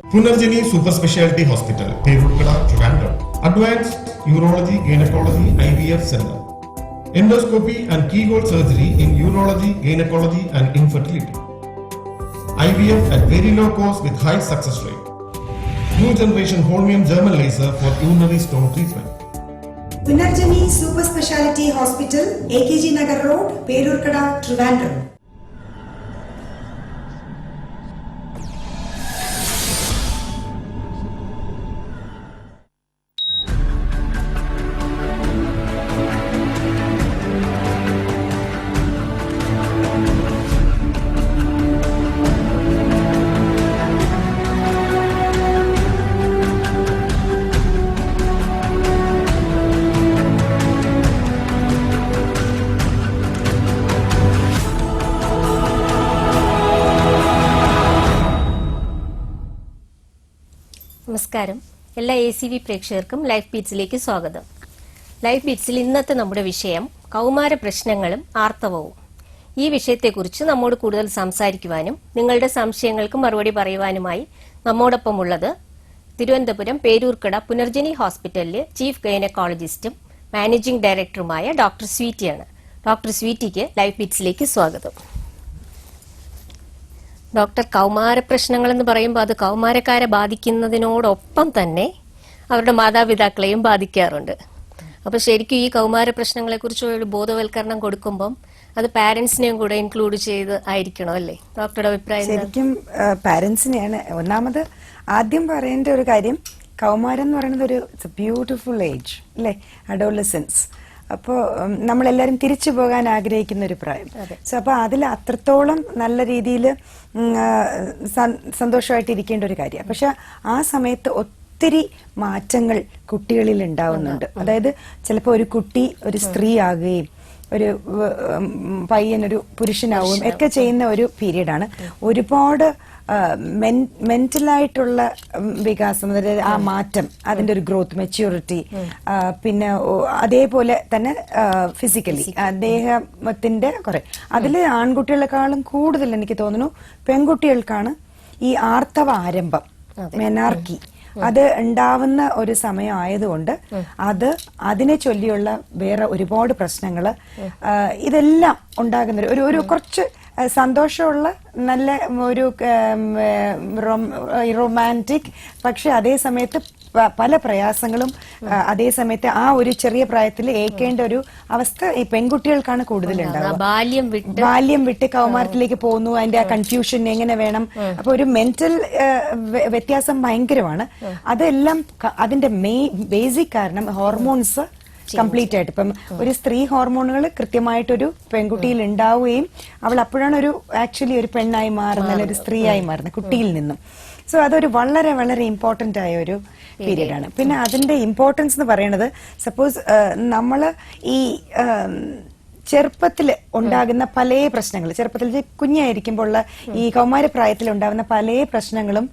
Punarjani Super Speciality Hospital, Perukada, Trivandrum. Advanced Urology, Gynecology, IVF Center. Endoscopy and keyhole surgery in urology, gynecology and infertility. IVF at very low cost with high success rate. New generation Holmium German laser for urinary stone treatment. Punarjani Super Speciality Hospital, AKG Nagar Road, Perukada, Trivandrum. നമസ്കാരം. എല്ലാ ACV പ്രേക്ഷകർക്കും life ബീറ്റ്സിലേക്ക് സ്വാഗതം. Life ബീറ്റ്സിൽ ഇന്നത്തെ നമ്മുടെ വിഷയം കൗമാര പ്രശ്നങ്ങളും ആർത്തവവും. ഈ വിഷയത്തെക്കുറിച്ച് നമ്മോട് കൂടുതൽ സംസാരിക്കുവാനും നിങ്ങളുടെ സംശയങ്ങൾക്ക് മറുപടി പറയുവാനുമായി നമ്മോടൊപ്പം ഉള്ളത് തിരുവനന്തപുരം പേരൂർക്കട പുനർജനി ഹോസ്പിറ്റലിലെ ചീഫ് ഗൈനക്കോളജിസ്റ്റും മാനേജിംഗ് ഡയറക്ടറുമായ ഡോക്ടർ സ്വീറ്റിയാണ്. ഡോക്ടർ സ്വീറ്റിക്ക് ലൈഫ് ബീറ്റ്സിലേക്ക് സ്വാഗതം. ഡോക്ടർ, കൗമാര പ്രശ്നങ്ങൾ എന്ന് പറയുമ്പോൾ അത് കൗമാരക്കാരെ ബാധിക്കുന്നതിനോടൊപ്പം തന്നെ അവരുടെ മാതാപിതാക്കളെയും ബാധിക്കാറുണ്ട്. അപ്പൊ ശരിക്കും ഈ കൗമാര പ്രശ്നങ്ങളെ കുറിച്ച് ഒരു ബോധവൽക്കരണം കൊടുക്കുമ്പം അത് പാരന്റ്സിനെയും കൂടെ ഇൻക്ലൂഡ് ചെയ്ത് ആയിരിക്കണം അല്ലേ? ഡോക്ടറുടെ അഭിപ്രായം? ശരിക്കും പാരന്റ്സിനെയാണ് ഒന്നാമത് ആദ്യം പറയേണ്ട ഒരു കാര്യം. കൗമാരം എന്ന് പറയുന്നത് ഒരു ബ്യൂട്ടിഫുൾ ഏജ് അല്ലേ, അഡോളസൻസ്. അപ്പോൾ നമ്മളെല്ലാവരും തിരിച്ചു പോകാൻ ആഗ്രഹിക്കുന്ന ഒരു പ്രായം. സോ അപ്പൊ അതിൽ അത്രത്തോളം നല്ല രീതിയിൽ സന്തോഷമായിട്ട് ഇരിക്കേണ്ട ഒരു കാര്യം. പക്ഷെ ആ സമയത്ത് ഒത്തിരി മാറ്റങ്ങൾ കുട്ടികളിൽ ഉണ്ടാവുന്നുണ്ട്. അതായത് ചിലപ്പോൾ ഒരു കുട്ടി ഒരു സ്ത്രീ ആകുകയും ഒരു പയ്യനൊരു പുരുഷനാവുകയും ഒക്കെ ചെയ്യുന്ന ഒരു പീരീഡാണ്. ഒരുപാട് മെന്റലായിട്ടുള്ള വികാസം, അതായത് ആ മാറ്റം, അതിന്റെ ഒരു ഗ്രോത്ത്, മെച്യൂരിറ്റി, പിന്നെ അതേപോലെ തന്നെ ഫിസിക്കലി ദേഹത്തിന്റെ കുറെ. അതിൽ ആൺകുട്ടികളെക്കാളും കൂടുതൽ എനിക്ക് തോന്നുന്നു പെൺകുട്ടികൾക്കാണ് ഈ ആർത്തവ ആരംഭം, മെനാർക്കി, അത് ഉണ്ടാവുന്ന ഒരു സമയം ആയതുകൊണ്ട് അതിനെ ചൊല്ലിയുള്ള വേറെ ഒരുപാട് പ്രശ്നങ്ങള് ഇതെല്ലാം ഉണ്ടാകുന്ന ഒരു കുറച്ച് സന്തോഷമുള്ള നല്ല ഒരു റൊമാൻറ്റിക്, പക്ഷെ അതേ സമയത്ത് പല പ്രയാസങ്ങളും അതേ സമയത്ത് ആ ഒരു ചെറിയ പ്രായത്തിൽ ഏൽക്കേണ്ട ഒരു അവസ്ഥ ഈ പെൺകുട്ടികൾക്കാണ് കൂടുതൽ ഉണ്ടാവുക. ബാല്യം വിട്ട് കൗമാരത്തിലേക്ക് പോകുന്നു, അതിന്റെ ആ കൺഫ്യൂഷൻ എങ്ങനെ വേണം. അപ്പൊ ഒരു മെന്റൽ വ്യത്യാസം ഭയങ്കരമാണ്. അതെല്ലാം അതിന്റെ ബേസിക് കാരണം ഹോർമോൺസ് കംപ്ലീറ്റ് ആയിട്ട്. ഇപ്പം ഒരു സ്ത്രീ ഹോർമോണുകൾ കൃത്യമായിട്ടൊരു പെൺകുട്ടിയിൽ ഉണ്ടാവുകയും അവൾ അപ്പോഴാണ് ഒരു ആക്ച്വലി ഒരു പെണ്ണായി മാറുന്ന, ഒരു സ്ത്രീയായി മാറുന്നത് കുട്ടിയിൽ നിന്നും. സോ അതൊരു വളരെ വളരെ ഇമ്പോർട്ടന്റ് ആയ ഒരു പീരീഡ് ആണ്. പിന്നെ അതിന്റെ ഇമ്പോർട്ടൻസ് എന്ന് പറയുന്നത്, സപ്പോസ് നമ്മള് ഈ ചെറുപ്പത്തിൽ ഉണ്ടാകുന്ന പല പ്രശ്നങ്ങൾ, ചെറുപ്പത്തിൽ കുഞ്ഞായിരിക്കുമ്പോൾ ഉള്ള ഈ കൗമാരപ്രായത്തിൽ ഉണ്ടാകുന്ന പല പ്രശ്നങ്ങളും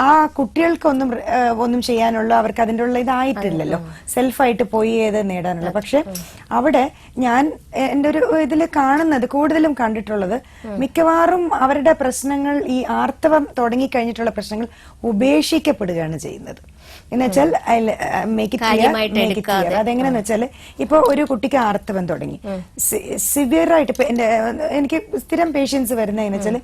ആ കുട്ടികൾക്കൊന്നും ചെയ്യാനുള്ള, അവർക്ക് അതിൻ്റെ ഉള്ള ഇതായിട്ടില്ലല്ലോ, സെൽഫായിട്ട് പോയി ഏത് നേടാനുള്ള. പക്ഷെ അവിടെ ഞാൻ എൻ്റെ ഒരു ഇതിൽ കാണുന്നത്, കൂടുതലും കണ്ടിട്ടുള്ളത്, മിക്കവാറും അവരുടെ പ്രശ്നങ്ങൾ, ഈ ആർത്തവം തുടങ്ങിക്കഴിഞ്ഞിട്ടുള്ള പ്രശ്നങ്ങൾ ഉപേക്ഷിക്കപ്പെടുകയാണ് ചെയ്യുന്നത്. എന്നുവെച്ചാൽ അതെങ്ങനെയാന്ന് വെച്ചാൽ, ഇപ്പൊ ഒരു കുട്ടിക്ക് ആർത്തവം തുടങ്ങി, സിവിയർ ആയിട്ട്, ഇപ്പൊ എനിക്ക് സ്ഥിരം പേഷ്യൻസ് വരുന്നതെന്ന് വെച്ചാൽ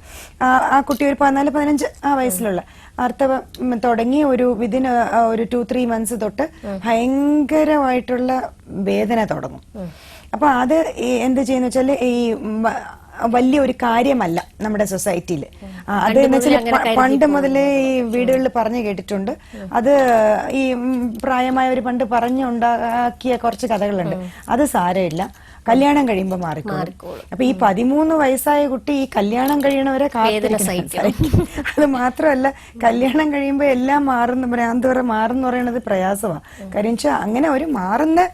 ആ കുട്ടി ഒരു 14-15 ആ വയസ്സിലുള്ള ആർത്തവം തുടങ്ങി ഒരു വിതിൻ ഒരു 2-3 months തൊട്ട് ഭയങ്കരമായിട്ടുള്ള വേദന തുടങ്ങും. അപ്പൊ അത് എന്ത് ചെയ്യുന്ന വെച്ചാല് ഈ വലിയ ഒരു കാര്യമല്ല നമ്മുടെ സൊസൈറ്റിയിൽ. അത് എന്ന് വെച്ചാൽ പണ്ട് മുതലേ ഈ വീടുകളിൽ പറഞ്ഞു കേട്ടിട്ടുണ്ട്. അത് ഈ പ്രായമായവർ പണ്ട് പറഞ്ഞുണ്ടാക്കിയ കുറച്ച് കഥകളുണ്ട്. അത് സാരമില്ല, കല്യാണം കഴിയുമ്പോ മാറിക്കോളും. അപ്പൊ ഈ 13 വയസ്സായ കുട്ടി ഈ കല്യാണം കഴിയണവരെ അത് മാത്രമല്ല, കല്യാണം കഴിയുമ്പോ എല്ലാം മാറുന്ന, ഭ്രാന്ത് മാറുന്ന പറയണത് പ്രയാസമാണ്. കാര്യം വെച്ചാൽ അങ്ങനെ ഒരു മാറുന്ന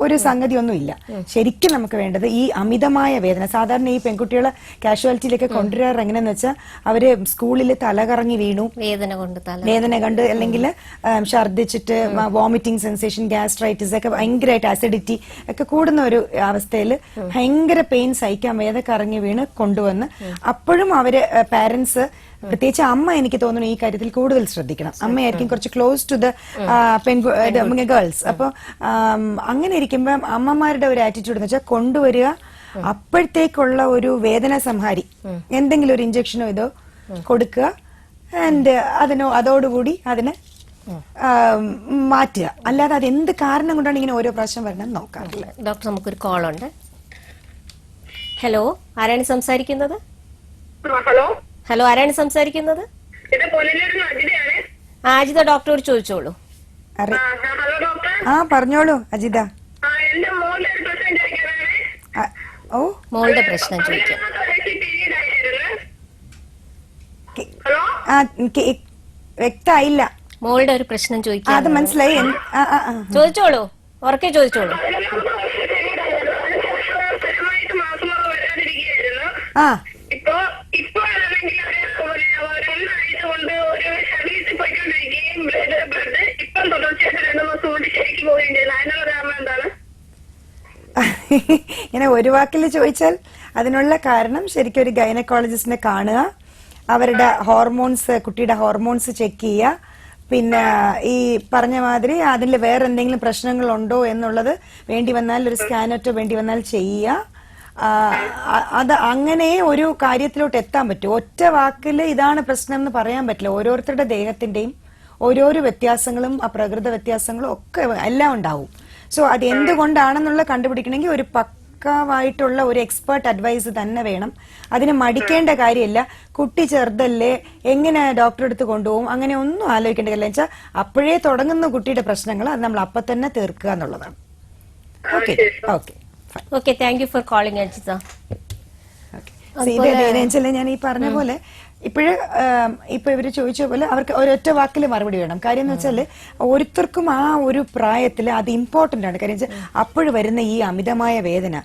ഒരു സംഗതി ഒന്നും ഇല്ല. ശരിക്കും നമുക്ക് വേണ്ടത് ഈ അമിതമായ വേദന. സാധാരണ ഈ പെൺകുട്ടികളെ കാഷ്വാലിറ്റിയിലൊക്കെ കൊണ്ടുവരാറ് എങ്ങനെയാന്ന് വെച്ചാൽ, അവര് സ്കൂളിൽ തലകറങ്ങി വീണു, വേദന കണ്ട്, അല്ലെങ്കിൽ ഛർദിച്ചിട്ട് വോമിറ്റിംഗ് സെൻസേഷൻ, ഗ്യാസ്ട്രൈറ്റിസ് ഒക്കെ ഭയങ്കരമായിട്ട്, അസിഡിറ്റി ഒക്കെ കൂടുന്ന ഒരു അവസ്ഥയിൽ ഭയങ്കര പെയിൻ സഹിക്കാൻ വേദന കറങ്ങി വീണ് കൊണ്ടുവന്ന്, അപ്പോഴും അവര് പാരന്റ്സ് പ്രത്യേകിച്ച് അമ്മ എനിക്ക് തോന്നുന്നു ഈ കാര്യത്തിൽ കൂടുതൽ ശ്രദ്ധിക്കണം. അമ്മയായിരിക്കും കുറച്ച് ക്ലോസ് ടു ദ ഗേൾസ്. അപ്പൊ അങ്ങനെ ഇരിക്കുമ്പോ അമ്മമാരുടെ ഒരു ആറ്റിറ്റ്യൂഡ് എന്ന് വെച്ചാൽ കൊണ്ടുവരിക, അപ്പോഴത്തേക്കുള്ള ഒരു വേദന സംഹാരി എന്തെങ്കിലും ഒരു ഇഞ്ചക്ഷനോ ഇതോ കൊടുക്കുക, ആൻഡ് അതോടുകൂടി അതിനെ മാറ്റുക. അല്ലാതെ അത് എന്ത് കാരണം കൊണ്ടാണ് ഇങ്ങനെ ഓരോ പ്രാവശ്യം വരണം നോക്കാറില്ല. ഡോക്ടർ, നമുക്കൊരു കോൾ ഉണ്ട്. ഹലോ, ആരാണ് സംസാരിക്കുന്നത്? ഹലോ, ആരാണ് സംസാരിക്കുന്നത്? അജിത ഡോക്ടറോട് ചോദിച്ചോളൂ. പറഞ്ഞോളൂ അജിത. ഓ, മോളുടെ പ്രശ്നം ചോദിക്കാം. വ്യക്തമായില്ല. മോളുടെ ഒരു പ്രശ്നം ചോദിക്കാം. അത് മനസ്സിലായി. ചോദിച്ചോളൂ, ഉറക്കെ ചോദിച്ചോളൂ. ഇങ്ങനെ ഒരു വാക്കിൽ ചോദിച്ചാൽ അതിനുള്ള കാരണം ശരിക്കും ഒരു ഗൈനക്കോളജിസ്റ്റിനെ കാണുക, അവരുടെ ഹോർമോൺസ്, കുട്ടിയുടെ ഹോർമോൺസ് ചെക്ക് ചെയ്യുക, പിന്നെ ഈ പറഞ്ഞ മാതിരി അതിൽ വേറെ എന്തെങ്കിലും പ്രശ്നങ്ങൾ ഉണ്ടോ എന്നുള്ളത് വേണ്ടി വന്നാൽ ഒരു സ്കാനറ്റോ വേണ്ടി വന്നാൽ ചെയ്യുക. അത് അങ്ങനെ ഒരു കാര്യത്തിലോട്ട് എത്താൻ പറ്റും. ഒറ്റ വാക്കിൽ ഇതാണ് പ്രശ്നം എന്ന് പറയാൻ പറ്റില്ല. ഓരോരുത്തരുടെ ദേഹത്തിന്റെയും ഓരോരോ വ്യത്യാസങ്ങളും പ്രകൃത വ്യത്യാസങ്ങളും ഒക്കെ എല്ലാം ഉണ്ടാവും. സോ അത് എന്തുകൊണ്ടാണെന്നുള്ള കണ്ടുപിടിക്കണമെങ്കിൽ ഒരു പക്കാവായിട്ടുള്ള ഒരു എക്സ്പേർട്ട് അഡ്വൈസ് തന്നെ വേണം. അതിന് മടിക്കേണ്ട കാര്യമില്ല. കുട്ടി ചെറുതല്ലേ, എങ്ങനെ ഡോക്ടറെ അടുത്ത് കൊണ്ടുപോകും, അങ്ങനെ ഒന്നും ആലോചിക്കേണ്ട കാര്യമില്ല. വെച്ചാൽ അപ്പോഴേ തുടങ്ങുന്ന കുട്ടിയുടെ പ്രശ്നങ്ങൾ അത് നമ്മൾ അപ്പൊ തന്നെ തീർക്കുക എന്നുള്ളതാണ്. Okay okay okay, thank you for calling Ajitha. ഞാൻ ഈ പറഞ്ഞ പോലെ ഇപ്പൊ ഇവര് ചോദിച്ച പോലെ അവർക്ക് ഒരൊറ്റ വാക്കിൽ മറുപടി വേണം. കാര്യം എന്ന് വെച്ചാല് ഓരോരുത്തർക്കും ആ ഒരു പ്രായത്തില് അത് ഇമ്പോർട്ടന്റ് ആണ്. കാര്യം വെച്ചാൽ അപ്പോഴ് വരുന്ന ഈ അമിതമായ വേദന,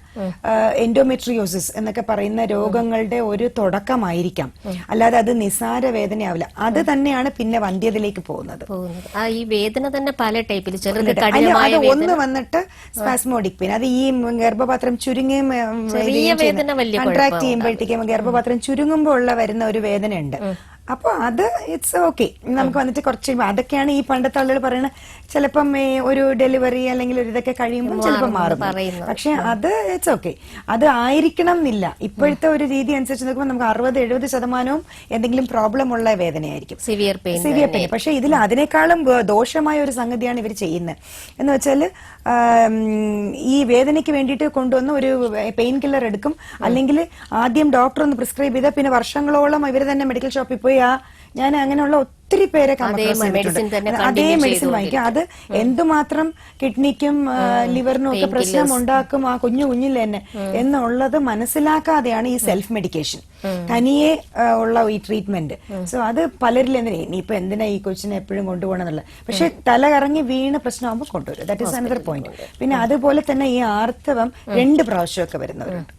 എൻഡോമെട്രിയോസിസ് എന്നൊക്കെ പറയുന്ന രോഗങ്ങളുടെ ഒരു തുടക്കമായിരിക്കാം. അല്ലാതെ അത് നിസാര വേദനയാവില്ല. അത് തന്നെയാണ് പിന്നെ വന്ധ്യതയിലേക്ക് പോകുന്നത്. ഈ വേദന തന്നെ പല ടൈപ്പിൽ. അത് ഒന്ന് വന്നിട്ട് സ്പാസ്മോഡിക് പെയിൻ, അത് ഈ ഗർഭപാത്രം ചുരുങ്ങുകയും കൺട്രാക്ട് ചെയ്യുമ്പോഴത്തേക്കും ഗർഭപാത്രം ചുരുങ്ങുമ്പോൾ ഉള്ള വരുന്ന ഒരു വേദന ഉണ്ട്. അപ്പൊ അത് ഇറ്റ്സ് ഓക്കെ. നമുക്ക് വന്നിട്ട് കുറച്ച് അതൊക്കെയാണ് ഈ പണ്ടത്തെ ആളുകൾ പറയുന്നത്. ചിലപ്പം ഒരു ഡെലിവറി അല്ലെങ്കിൽ ഒരു ഇതൊക്കെ കഴിയുമ്പോൾ ചിലപ്പോൾ മാറും. പക്ഷെ അത് ഇറ്റ്സ് ഓക്കെ. അത് ആയിരിക്കണം എന്നില്ല. ഇപ്പോഴത്തെ ഒരു രീതി അനുസരിച്ച് നോക്കുമ്പോൾ നമുക്ക് 60-70% എന്തെങ്കിലും പ്രോബ്ലം ഉള്ള വേദനയായിരിക്കും, സിവിയർ പെയിൻ. പക്ഷെ ഇതിൽ അതിനേക്കാളും ദോഷമായ ഒരു സംഗതിയാണ് ഇവർ ചെയ്യുന്നത്. എന്ന് വെച്ചാൽ ഈ വേദനയ്ക്ക് വേണ്ടിയിട്ട് കൊണ്ടുവന്ന് ഒരു പെയിൻ കില്ലർ എടുക്കും, അല്ലെങ്കിൽ ആദ്യം ഡോക്ടർ ഒന്ന് പ്രിസ്ക്രൈബ് ചെയ്താൽ പിന്നെ വർഷങ്ങളോളം ഇവർ തന്നെ മെഡിക്കൽ ഷോപ്പിൽ പോയി ഞാൻ അങ്ങനെയുള്ള ഒത്തിരി പേരെ അതേ മെഡിസിൻ വാങ്ങിക്കും. അത് എന്തുമാത്രം കിഡ്നിക്കും ലിവറിനും ഒക്കെ പ്രശ്നം ഉണ്ടാക്കും ആ കുഞ്ഞിൽ തന്നെ എന്നുള്ളത് മനസ്സിലാക്കാതെയാണ് ഈ സെൽഫ് മെഡിക്കേഷൻ, തനിയെ ഉള്ള ഈ ട്രീറ്റ്മെന്റ്. സോ അത് പലരിൽ ഇനിയിപ്പോ എന്തിനാ ഈ കൊച്ചിനെ എപ്പോഴും കൊണ്ടുപോകണം എന്നുള്ളത്. പക്ഷെ തല കറങ്ങി വീണ് പ്രശ്നമാകുമ്പോൾ കൊണ്ടുവരും. That is another point. പിന്നെ അതുപോലെ തന്നെ ഈ ആർത്തവം 2 പ്രാവശ്യമൊക്കെ വരുന്നവരുണ്ട്.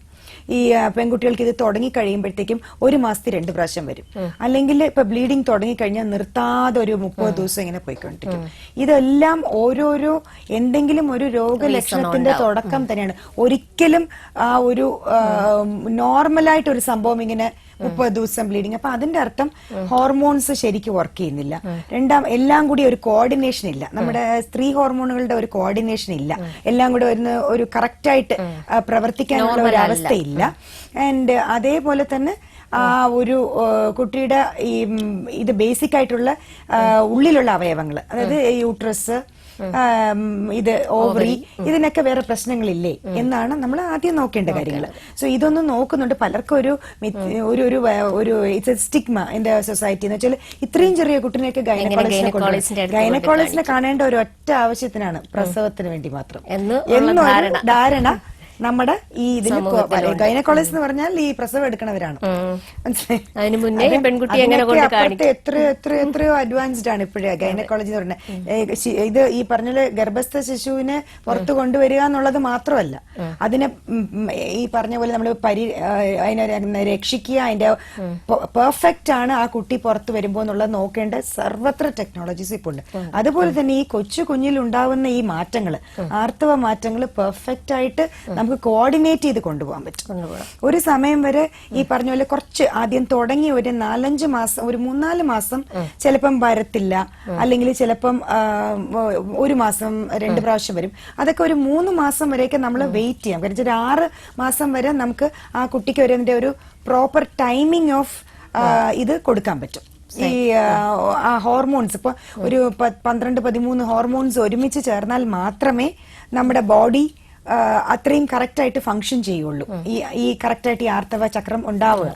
ഈ പെൺകുട്ടികൾക്ക് ഇത് തുടങ്ങി കഴിയുമ്പോഴത്തേക്കും 1 മാസത്തിൽ 2 പ്രാവശ്യം വരും. അല്ലെങ്കിൽ ഇപ്പൊ ബ്ലീഡിങ് തുടങ്ങിക്കഴിഞ്ഞാൽ നിർത്താതെ ഒരു 30 ദിവസം ഇങ്ങനെ പോയിക്കൊണ്ടിരിക്കും. ഇതെല്ലാം ഓരോരോ എന്തെങ്കിലും ഒരു രോഗലക്ഷണത്തിന്റെ തുടക്കം തന്നെയാണ്. ഒരിക്കലും ആ ഒരു നോർമലായിട്ട് ഒരു സംഭവം ഇങ്ങനെ 30 ദിവസം ബ്ലീഡിങ്. അപ്പൊ അതിന്റെ അർത്ഥം ഹോർമോൺസ് ശരിക്കും വർക്ക് ചെയ്യുന്നില്ല. എല്ലാം കൂടി ഒരു കോർഡിനേഷൻ ഇല്ല. നമ്മുടെ സ്ത്രീ ഹോർമോണുകളുടെ ഒരു കോർഡിനേഷൻ ഇല്ല. എല്ലാം കൂടി ഒരു കറക്റ്റായിട്ട് പ്രവർത്തിക്കാനുള്ള ഒരു അവസ്ഥയില്ല. ആൻഡ് അതേപോലെ തന്നെ ആ ഒരു കുട്ടിയുടെ ഈ ഇത് ബേസിക് ആയിട്ടുള്ള ഉള്ളിലുള്ള അവയവങ്ങൾ, അതായത് യൂട്രസ്, ഇത് ഓവറി, ഇതിനൊക്കെ വേറെ പ്രശ്നങ്ങളില്ലേ എന്നാണ് നമ്മൾ ആദ്യം നോക്കേണ്ട കാര്യങ്ങൾ. സോ ഇതൊന്നും നോക്കുന്നുണ്ട്. പലർക്കും ഒരു സ്റ്റിഗ്മ ഇൻ ദ സൊസൈറ്റി എന്ന് വെച്ചാൽ ഇത്രയും ചെറിയ കുട്ടിനെയൊക്കെ ഗൈനക്കോളജിസ്റ്റിനെ കാണേണ്ട ഒരു ഒറ്റ ആവശ്യത്തിനാണ്, പ്രസവത്തിന് വേണ്ടി മാത്രം എന്നൊരു ധാരണ നമ്മുടെ ഈ ഇതിന് ഗൈനക്കോളജിസ്റ്റ് എന്ന് പറഞ്ഞാൽ ഈ പ്രസവം എടുക്കണവരാണ്. മനസ്സിലായി? എത്രയോ അഡ്വാൻസ്ഡ് ആണ് ഇപ്പോഴേ ഗൈനക്കോളജി എന്ന് പറഞ്ഞാൽ. ഇത് ഈ പറഞ്ഞ ഗർഭസ്ഥ ശിശുവിനെ പുറത്തു കൊണ്ടുവരിക എന്നുള്ളത് മാത്രമല്ല, അതിനെ ഈ പറഞ്ഞ പോലെ നമ്മൾ അതിനെ രക്ഷിക്കുക, അതിന്റെ പെർഫെക്റ്റ് ആണ് ആ കുട്ടി പുറത്തു വരുമ്പോ എന്നുള്ളത് നോക്കേണ്ട സർവത്ര ടെക്നോളജീസ് ഇപ്പോൾ ഉണ്ട്. അതുപോലെ തന്നെ ഈ കുഞ്ഞിൽ ഉണ്ടാവുന്ന ഈ മാറ്റങ്ങൾ, ആർത്തവ മാറ്റങ്ങൾ പെർഫെക്റ്റ് ആയിട്ട് നമുക്ക് നമുക്ക് കോർഡിനേറ്റ് ചെയ്ത് കൊണ്ടുപോകാൻ പറ്റും. ഒരു സമയം വരെ ഈ പറഞ്ഞ പോലെ കുറച്ച് ആദ്യം തുടങ്ങി ഒരു 4-5 മാസം, ഒരു 3-4 മാസം ചിലപ്പം വരത്തില്ല, അല്ലെങ്കിൽ ചിലപ്പം 1 മാസം 2 പ്രാവശ്യം വരും. അതൊക്കെ ഒരു 3 മാസം വരെയൊക്കെ നമ്മൾ വെയിറ്റ് ചെയ്യാം. കാരണം 6 മാസം വരെ നമുക്ക് ആ കുട്ടിക്ക് ഒരു പ്രോപ്പർ ടൈമിംഗ് ഓഫ് ഇത് കൊടുക്കാൻ പറ്റും. ഈ ഹോർമോൺസ് ഇപ്പൊ ഒരു 12-13 ഹോർമോൺസ് ഒരുമിച്ച് ചേർന്നാൽ മാത്രമേ നമ്മുടെ ബോഡി അത്രയും കറക്റ്റ് ആയിട്ട് ഫങ്ഷൻ ചെയ്യുള്ളൂ, ഈ കറക്റ്റ് ആയിട്ട് ഈ ആർത്തവ ചക്രം ഉണ്ടാവുക.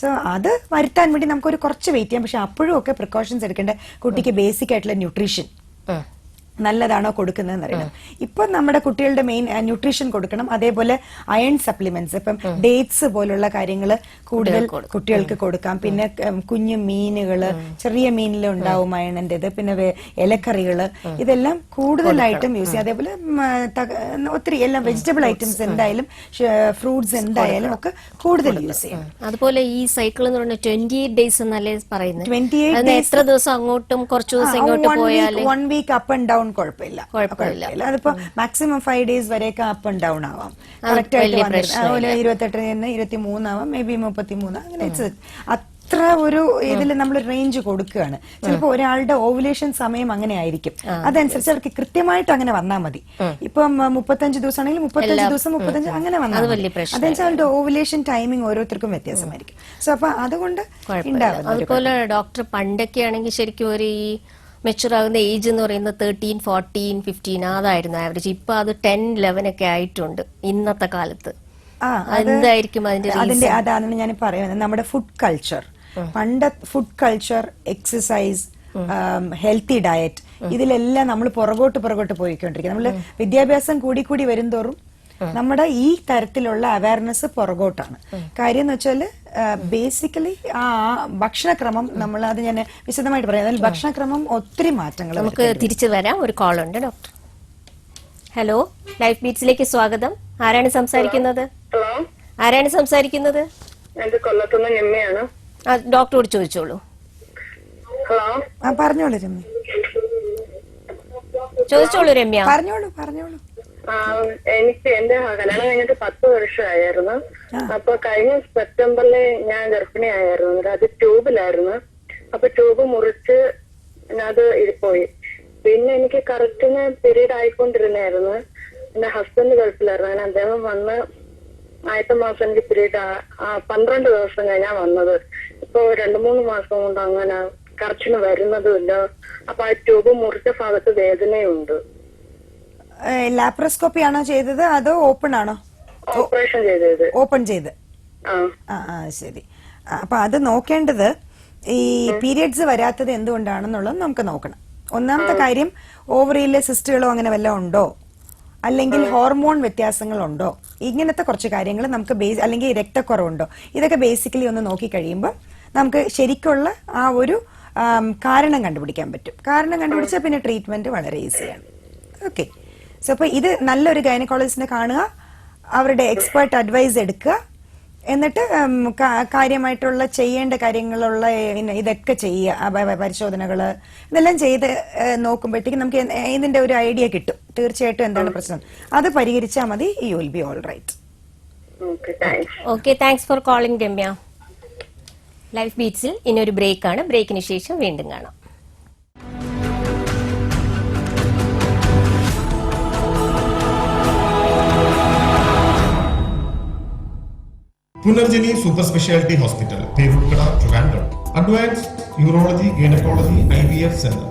സോ അത് വരുത്താൻ വേണ്ടി നമുക്കൊരു കുറച്ച് വെയിറ്റ് ചെയ്യാം. പക്ഷെ അപ്പോഴും ഒക്കെ പ്രിക്കോഷൻസ് എടുക്കേണ്ട. കുട്ടിക്ക് ബേസിക് ആയിട്ടുള്ള ന്യൂട്രീഷൻ നല്ലതാണോ കൊടുക്കുന്നതെന്ന് അറിയണം. ഇപ്പൊ നമ്മുടെ കുട്ടികളുടെ മെയിൻ ന്യൂട്രീഷൻ കൊടുക്കണം. അതേപോലെ അയൺ സപ്ലിമെന്റ്സ്, ഇപ്പം ഡേറ്റ്സ് പോലുള്ള കാര്യങ്ങൾ കൂടുതൽ കുട്ടികൾക്ക് കൊടുക്കാം. പിന്നെ കുഞ്ഞു മീനുകള്, ചെറിയ മീനിലുണ്ടാവും അയണിന്റേത്. പിന്നെ ഇലക്കറികള്, ഇതെല്ലാം കൂടുതലായിട്ടും യൂസ് ചെയ്യാം. അതേപോലെ ഒത്തിരി എല്ലാം വെജിറ്റബിൾ ഐറ്റംസ് എന്തായാലും, ഫ്രൂട്ട്സ് എന്തായാലും ഒക്കെ കൂടുതൽ യൂസ് ചെയ്യാം. അതുപോലെ ഈ സൈക്കിൾ എന്ന് പറഞ്ഞാൽ 28 ഡേയ്സ് എന്നല്ലേ പറയുന്നത്? 28 ഡേയ്സ് എത്ര ദിവസം അങ്ങോട്ടും കുറച്ച് ദിവസം ഇങ്ങോട്ടും പോയാൽ 1 വീക്ക് അപ്പ് ആൻഡ് ഡൗൺ കുഴപ്പമില്ല. അതിപ്പോ മാക്സിമം 5 ഡേയ്സ് വരെയൊക്കെ അപ്പ് ആൻഡ് ഡൗൺ ആവാം. കറക്റ്റ് ആയിട്ട് അതുപോലെ 28 23 ആവാം, മേ ബി 33. അങ്ങനെ അത്ര ഒരു ഇതിൽ നമ്മൾ റേഞ്ച് കൊടുക്കുകയാണ്. ചിലപ്പോൾ ഒരാളുടെ ഓവുലേഷൻ സമയം അങ്ങനെ ആയിരിക്കും. അതനുസരിച്ച് അവർക്ക് കൃത്യമായിട്ട് അങ്ങനെ വന്നാൽ മതി. ഇപ്പം 35 ദിവസം ആണെങ്കിൽ 35 ദിവസം 35 അങ്ങനെ വന്നാൽ അതനുസരിച്ച് അവരുടെ ഓവുലേഷൻ ടൈമിംഗ് ഓരോരുത്തർക്കും വ്യത്യാസമായിരിക്കും. സോ അപ്പൊ അതുകൊണ്ട് ഉണ്ടാവുന്നത്. അതുപോലെ ഡോക്ടർ പണ്ടൊക്കെ ആണെങ്കിൽ ശരിക്കും ഒരു ഈ മെച്ചുർ ആകുന്ന ഏജ് എന്ന് പറയുന്നത് 13, 14, 15 അതായിരുന്നു ആവറേജ്. ഇപ്പൊ അത് 10, 11 ഒക്കെ ആയിട്ടുണ്ട് ഇന്നത്തെ കാലത്ത്. എന്തായിരിക്കും അതിന്റെ? അതാണ് ഞാൻ പറയുന്നത്. നമ്മുടെ ഫുഡ് കൾച്ചർ, പണ്ട് food culture, exercise, healthy diet, ഇതിലെല്ലാം നമ്മൾ പുറകോട്ട് പോയിക്കൊണ്ടിരിക്കുക. നമ്മള് വിദ്യാഭ്യാസം കൂടി വരുംതോറും നമ്മുടെ ഈ തരത്തിലുള്ള അവയർനെസ് പുറകോട്ടാണ്. കാര്യം എന്ന് വെച്ചാൽ ബേസിക്കലി ആ ഭക്ഷണക്രമം, നമ്മൾ അത് ഞാൻ വിശദമായിട്ട് പറയാം. അതിൽ ഭക്ഷണക്രമം ഒത്തിരി മാറ്റങ്ങൾ. നമുക്ക് തിരിച്ചു വരാം. ഒരു കോൾ ഉണ്ട് ഡോക്ടർ. ഹലോ, ലൈഫ് ബീറ്റ്സിലേക്ക് സ്വാഗതം. ആരാണ് സംസാരിക്കുന്നത്? ആരാണ് സംസാരിക്കുന്നത്? ഡോക്ടറോട് ചോദിച്ചോളൂ. പറഞ്ഞോളൂ രമ്യ, ചോദിച്ചോളൂ രമ്യ. പറഞ്ഞോളൂ. എനിക്ക് എന്റെ കല്യാണം കഴിഞ്ഞിട്ട് 10 വർഷമായിരുന്നു. അപ്പൊ കഴിഞ്ഞ സെപ്റ്റംബറില് ഞാൻ ഗർഭിണിയായിരുന്നു. അത് ട്യൂബിലായിരുന്നു. അപ്പൊ ട്യൂബ് മുറിച്ച് അത് പോയി. പിന്നെ എനിക്ക് കറക്റ്റിന് പീരീഡ് ആയിക്കൊണ്ടിരുന്നായിരുന്നു. എന്റെ ഹസ്ബൻഡ് ഗൾഫിലായിരുന്നു. അങ്ങനെ അദ്ദേഹം വന്ന് ആദ്യത്തെ മാസം എനിക്ക് പീരീഡ് 12 ദിവസം കഴിഞ്ഞാ വന്നത്. ഇപ്പൊ 2-3 മാസം കൊണ്ട് അങ്ങനെ കറക്റ്റിന് വരുന്നതുമില്ല. അപ്പൊ ആ ട്യൂബ് മുറിച്ച ഭാഗത്ത് വേദനയുണ്ട്. ലാപ്രോസ്കോപ്പി ആണോ ചെയ്തത് അതോ ഓപ്പൺ ആണോ? ഓപ്പറേഷൻ ചെയ്തത്. ഓപ്പൺ ചെയ്ത്. ശരി. അപ്പൊ അത് നോക്കേണ്ടത് ഈ പീരിയഡ്സ് വരാത്തത് എന്തുകൊണ്ടാണെന്നുള്ളത് നമുക്ക് നോക്കണം. ഒന്നാമത്തെ കാര്യം, ഓവറിയിലെ സിസ്റ്റുകളോ അങ്ങനെ വല്ലതും ഉണ്ടോ, അല്ലെങ്കിൽ ഹോർമോൺ വ്യത്യാസങ്ങളുണ്ടോ, ഇങ്ങനത്തെ കുറച്ച് കാര്യങ്ങൾ നമുക്ക് അല്ലെങ്കിൽ രക്തക്കുറവുണ്ടോ, ഇതൊക്കെ ബേസിക്കലി ഒന്ന് നോക്കി കഴിയുമ്പോൾ നമുക്ക് ശരിക്കുള്ള ആ ഒരു കാരണം കണ്ടുപിടിക്കാൻ പറ്റും. കാരണം കണ്ടുപിടിച്ചാൽ പിന്നെ ട്രീറ്റ്മെന്റ് വളരെ ഈസിയാണ്. ഓക്കെ. സോ അപ്പൊ ഇത് നല്ലൊരു ഗൈനക്കോളജിസ്റ്റിനെ കാണുക, അവരുടെ എക്സ്പേർട്ട് അഡ്വൈസ് എടുക്കുക, എന്നിട്ട് കാര്യമായിട്ടുള്ള ചെയ്യേണ്ട കാര്യങ്ങളുള്ള ഇതൊക്കെ ചെയ്യുക. പരിശോധനകള് ഇതെല്ലാം ചെയ്ത് നോക്കുമ്പോഴത്തേക്ക് നമുക്ക് ഇതിന്റെ ഒരു ഐഡിയ കിട്ടും. തീർച്ചയായിട്ടും എന്താണ് പ്രശ്നം, അത് പരിഹരിച്ചാൽ മതി. You will be all right. Okay, thanks for calling Ramya. Life ബീറ്റ്സിൽ ഇനിയൊരു ബ്രേക്കാണ്. ബ്രേക്കിന് ശേഷം വീണ്ടും കാണാം. Punarjani Super Speciality Hospital, Perukada, Trivandrum. Advanced Urology, Gynecology, IVF Center.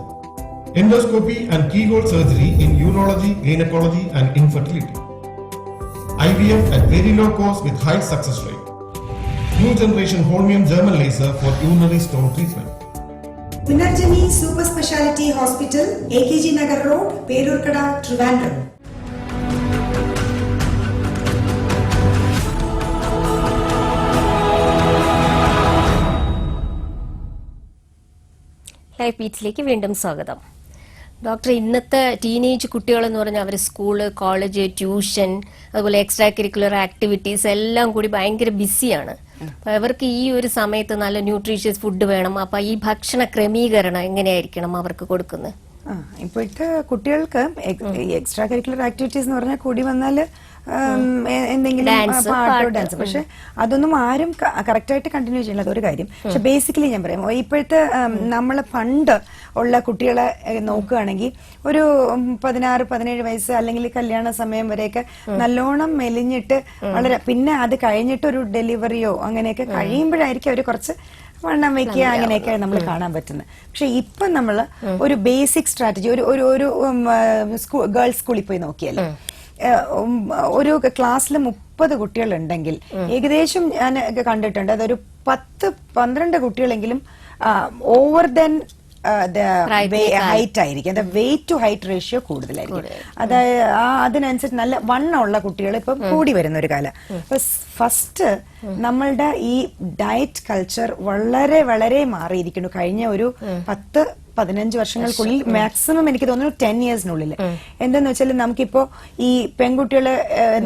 Endoscopy and keyhole surgery in urology, gynecology and infertility. IVF at very low cost with high success rate. New generation holmium German laser for urinary stone treatment. Punarjani Super Speciality Hospital, AKG Nagar Road, Perurkada, Trivandrum. Life ബീറ്റ്സിലേക്ക് വീണ്ടും സ്വാഗതം. Doctor, ഇന്നത്തെ teenage കുട്ടികളെന്ന് പറഞ്ഞാൽ അവർ school, college, tuition, അതുപോലെ extra curricular activities എല്ലാം കൂടി ഭയങ്കര ബിസിയാണ്. അപ്പൊ അവർക്ക് ഈ ഒരു സമയത്ത് നല്ല ന്യൂട്രീഷ്യസ് ഫുഡ് വേണം. അപ്പൊ ഈ ഭക്ഷണ ക്രമീകരണം എങ്ങനെയായിരിക്കണം അവർക്ക് കൊടുക്കുന്നത്? ഇപ്പോഴത്തെ കുട്ടികൾക്ക് എക്സ്ട്രാ കരിക്കുലർ ആക്ടിവിറ്റീസ് എന്ന് പറഞ്ഞാൽ കൂടി വന്നാൽ എന്തെങ്കിലും പാട്ടോ ഡാൻസ്. പക്ഷെ അതൊന്നും ആരും കറക്റ്റായിട്ട് കണ്ടിന്യൂ ചെയ്യില്ല, അതൊരു കാര്യം. പക്ഷെ ബേസിക്കലി ഞാൻ പറയാം, ഇപ്പോഴത്തെ നമ്മളെ പണ്ട് ഉള്ള കുട്ടികളെ നോക്കുകയാണെങ്കിൽ ഒരു 16-17 വയസ്സ് അല്ലെങ്കിൽ കല്യാണ സമയം വരെയൊക്കെ നല്ലോണം മെലിഞ്ഞിട്ട് വളരെ, പിന്നെ അത് കഴിഞ്ഞിട്ട് ഒരു ഡെലിവറിയോ അങ്ങനെയൊക്കെ കഴിയുമ്പോഴായിരിക്കും അവർ കുറച്ച് വണ്ണം വെക്കുക, അങ്ങനെയൊക്കെ നമ്മൾ കാണാൻ പറ്റുന്നത്. പക്ഷെ ഇപ്പൊ നമ്മള് ഒരു ബേസിക് സ്ട്രാറ്റജി, ഒരു ഗേൾസ് സ്കൂളിൽ പോയി നോക്കിയാൽ ഒരു ക്ലാസ്സിൽ 30 കുട്ടികളുണ്ടെങ്കിൽ ഏകദേശം ഞാൻ കണ്ടിട്ടുണ്ട് അതൊരു 10-12 കുട്ടികളെങ്കിലും ഓവർ ദെൻ ഹൈറ്റ് ആയിരിക്കും. വെയിറ്റ് ടു ഹൈറ്റ് റേഷ്യോ കൂടുതലായിരിക്കും. അതായത് അതിനനുസരിച്ച് നല്ല വണ്ണമുള്ള കുട്ടികൾ ഇപ്പൊ കൂടി വരുന്ന ഒരു കാലം. ഫസ്റ്റ് നമ്മളുടെ ഈ ഡയറ്റ് കൾച്ചർ വളരെ വളരെ മാറിയിരിക്കുന്നു കഴിഞ്ഞ ഒരു 10-15 വർഷങ്ങൾക്കുള്ളിൽ. മാക്സിമം എനിക്ക് തോന്നുന്നു 10 ഇയേഴ്സിനുള്ളിൽ. എന്താന്ന് വെച്ചാൽ നമുക്കിപ്പോ ഈ പെൺകുട്ടികളെ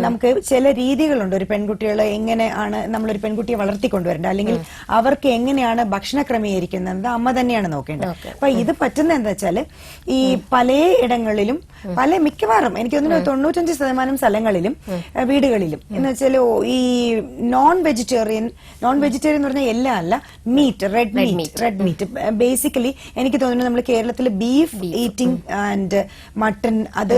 നമുക്ക് ചില രീതികളുണ്ട്. ഒരു പെൺകുട്ടികളെ എങ്ങനെയാണ് നമ്മളൊരു പെൺകുട്ടിയെ വളർത്തിക്കൊണ്ടുവരേണ്ടത്, അല്ലെങ്കിൽ അവർക്ക് എങ്ങനെയാണ് ഭക്ഷണ ക്രമീകരിക്കുന്നത് അമ്മ തന്നെയാണ് നോക്കേണ്ടത്. അപ്പൊ ഇത് പറ്റുന്ന എന്താ വെച്ചാല് ഈ പലയിടങ്ങളിലും മിക്കവാറും എനിക്ക് തോന്നുന്നു 95% സ്ഥലങ്ങളിലും വീടുകളിലും എന്ന് വെച്ചാൽ ഈ നോൺ വെജിറ്റേറിയൻ എന്ന് പറഞ്ഞാൽ എല്ലാം അല്ല, മീറ്റ്, റെഡ് മീറ്റ് ബേസിക്കലി എനിക്ക് തോന്നുന്നു നമ്മൾ കേരളത്തിൽ ബീഫ് ഈറ്റിംഗ് ആൻഡ് മട്ടൺ, അത്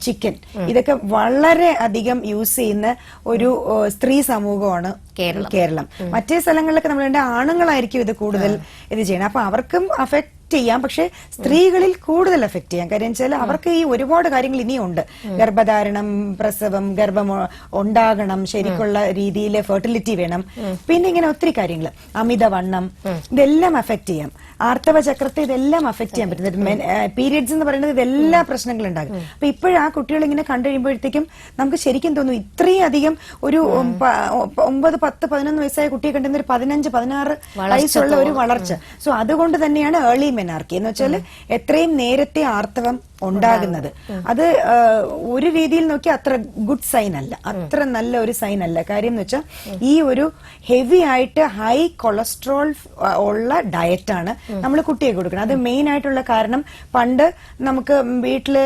ചിക്കൻ, ഇതൊക്കെ വളരെ അധികം യൂസ് ചെയ്യുന്ന ഒരു സ്ത്രീ സമൂഹമാണ് കേരളം. മറ്റേ സ്ഥലങ്ങളിലൊക്കെ നമ്മളുടെ ആണുങ്ങളായിരിക്കും ഇത് കൂടുതൽ ഇത് ചെയ്യണം. അപ്പൊ അവർക്കും അഫക്ട് ചെയ്യാം, പക്ഷെ സ്ത്രീകളിൽ കൂടുതൽ എഫക്ട് ചെയ്യാം. കാര്യം വെച്ചാൽ അവർക്ക് ഈ ഒരുപാട് കാര്യങ്ങൾ ഇനിയുണ്ട്. ഗർഭധാരണം, പ്രസവം, ഗർഭം ഉണ്ടാകണം, ശരിക്കുള്ള രീതിയിൽ ഫെർട്ടിലിറ്റി വേണം, പിന്നെ ഇങ്ങനെ ഒത്തിരി കാര്യങ്ങൾ, അമിതവണ്ണം, ഇതെല്ലാം അഫക്ട് ചെയ്യാം. ആർത്തവ ചക്രത്തെ ഇതെല്ലാം അഫക്ട് ചെയ്യാൻ പറ്റുന്നത്. പീരിയഡ്സ് എന്ന് പറയുന്നത് ഇതെല്ലാ പ്രശ്നങ്ങളും ഉണ്ടാകും. അപ്പൊ ഇപ്പോഴാ കുട്ടികൾ ഇങ്ങനെ കണ്ടു കഴിയുമ്പോഴത്തേക്കും നമുക്ക് ശരിക്കും തോന്നും ഇത്രയും അധികം ഒരു 9-10-11 വയസ്സായ കുട്ടിയെ കണ്ടുന്ന ഒരു 15-16 വയസ്സുള്ള ഒരു വളർച്ച. സോ അതുകൊണ്ട് തന്നെയാണ് ഏർലി മെനാർക്കി എന്ന് വെച്ചാൽ എത്രയും നേരത്തെ ആർത്തവം ഉണ്ടാകുന്നത്. അത് ഒരു രീതിയിൽ നോക്കി അത്ര ഗുഡ് സൈൻ അല്ല, അത്ര നല്ല ഒരു സൈൻ അല്ല. കാര്യം എന്ന് വെച്ചാൽ ഈ ഒരു ഹെവി ആയിട്ട് ഹൈ കൊളസ്ട്രോൾ ഉള്ള ഡയറ്റാണ് നമ്മൾ കുട്ടിയെ കൊടുക്കുന്നത്. അത് മെയിൻ ആയിട്ടുള്ള കാരണം പണ്ട് നമുക്ക് വീട്ടില്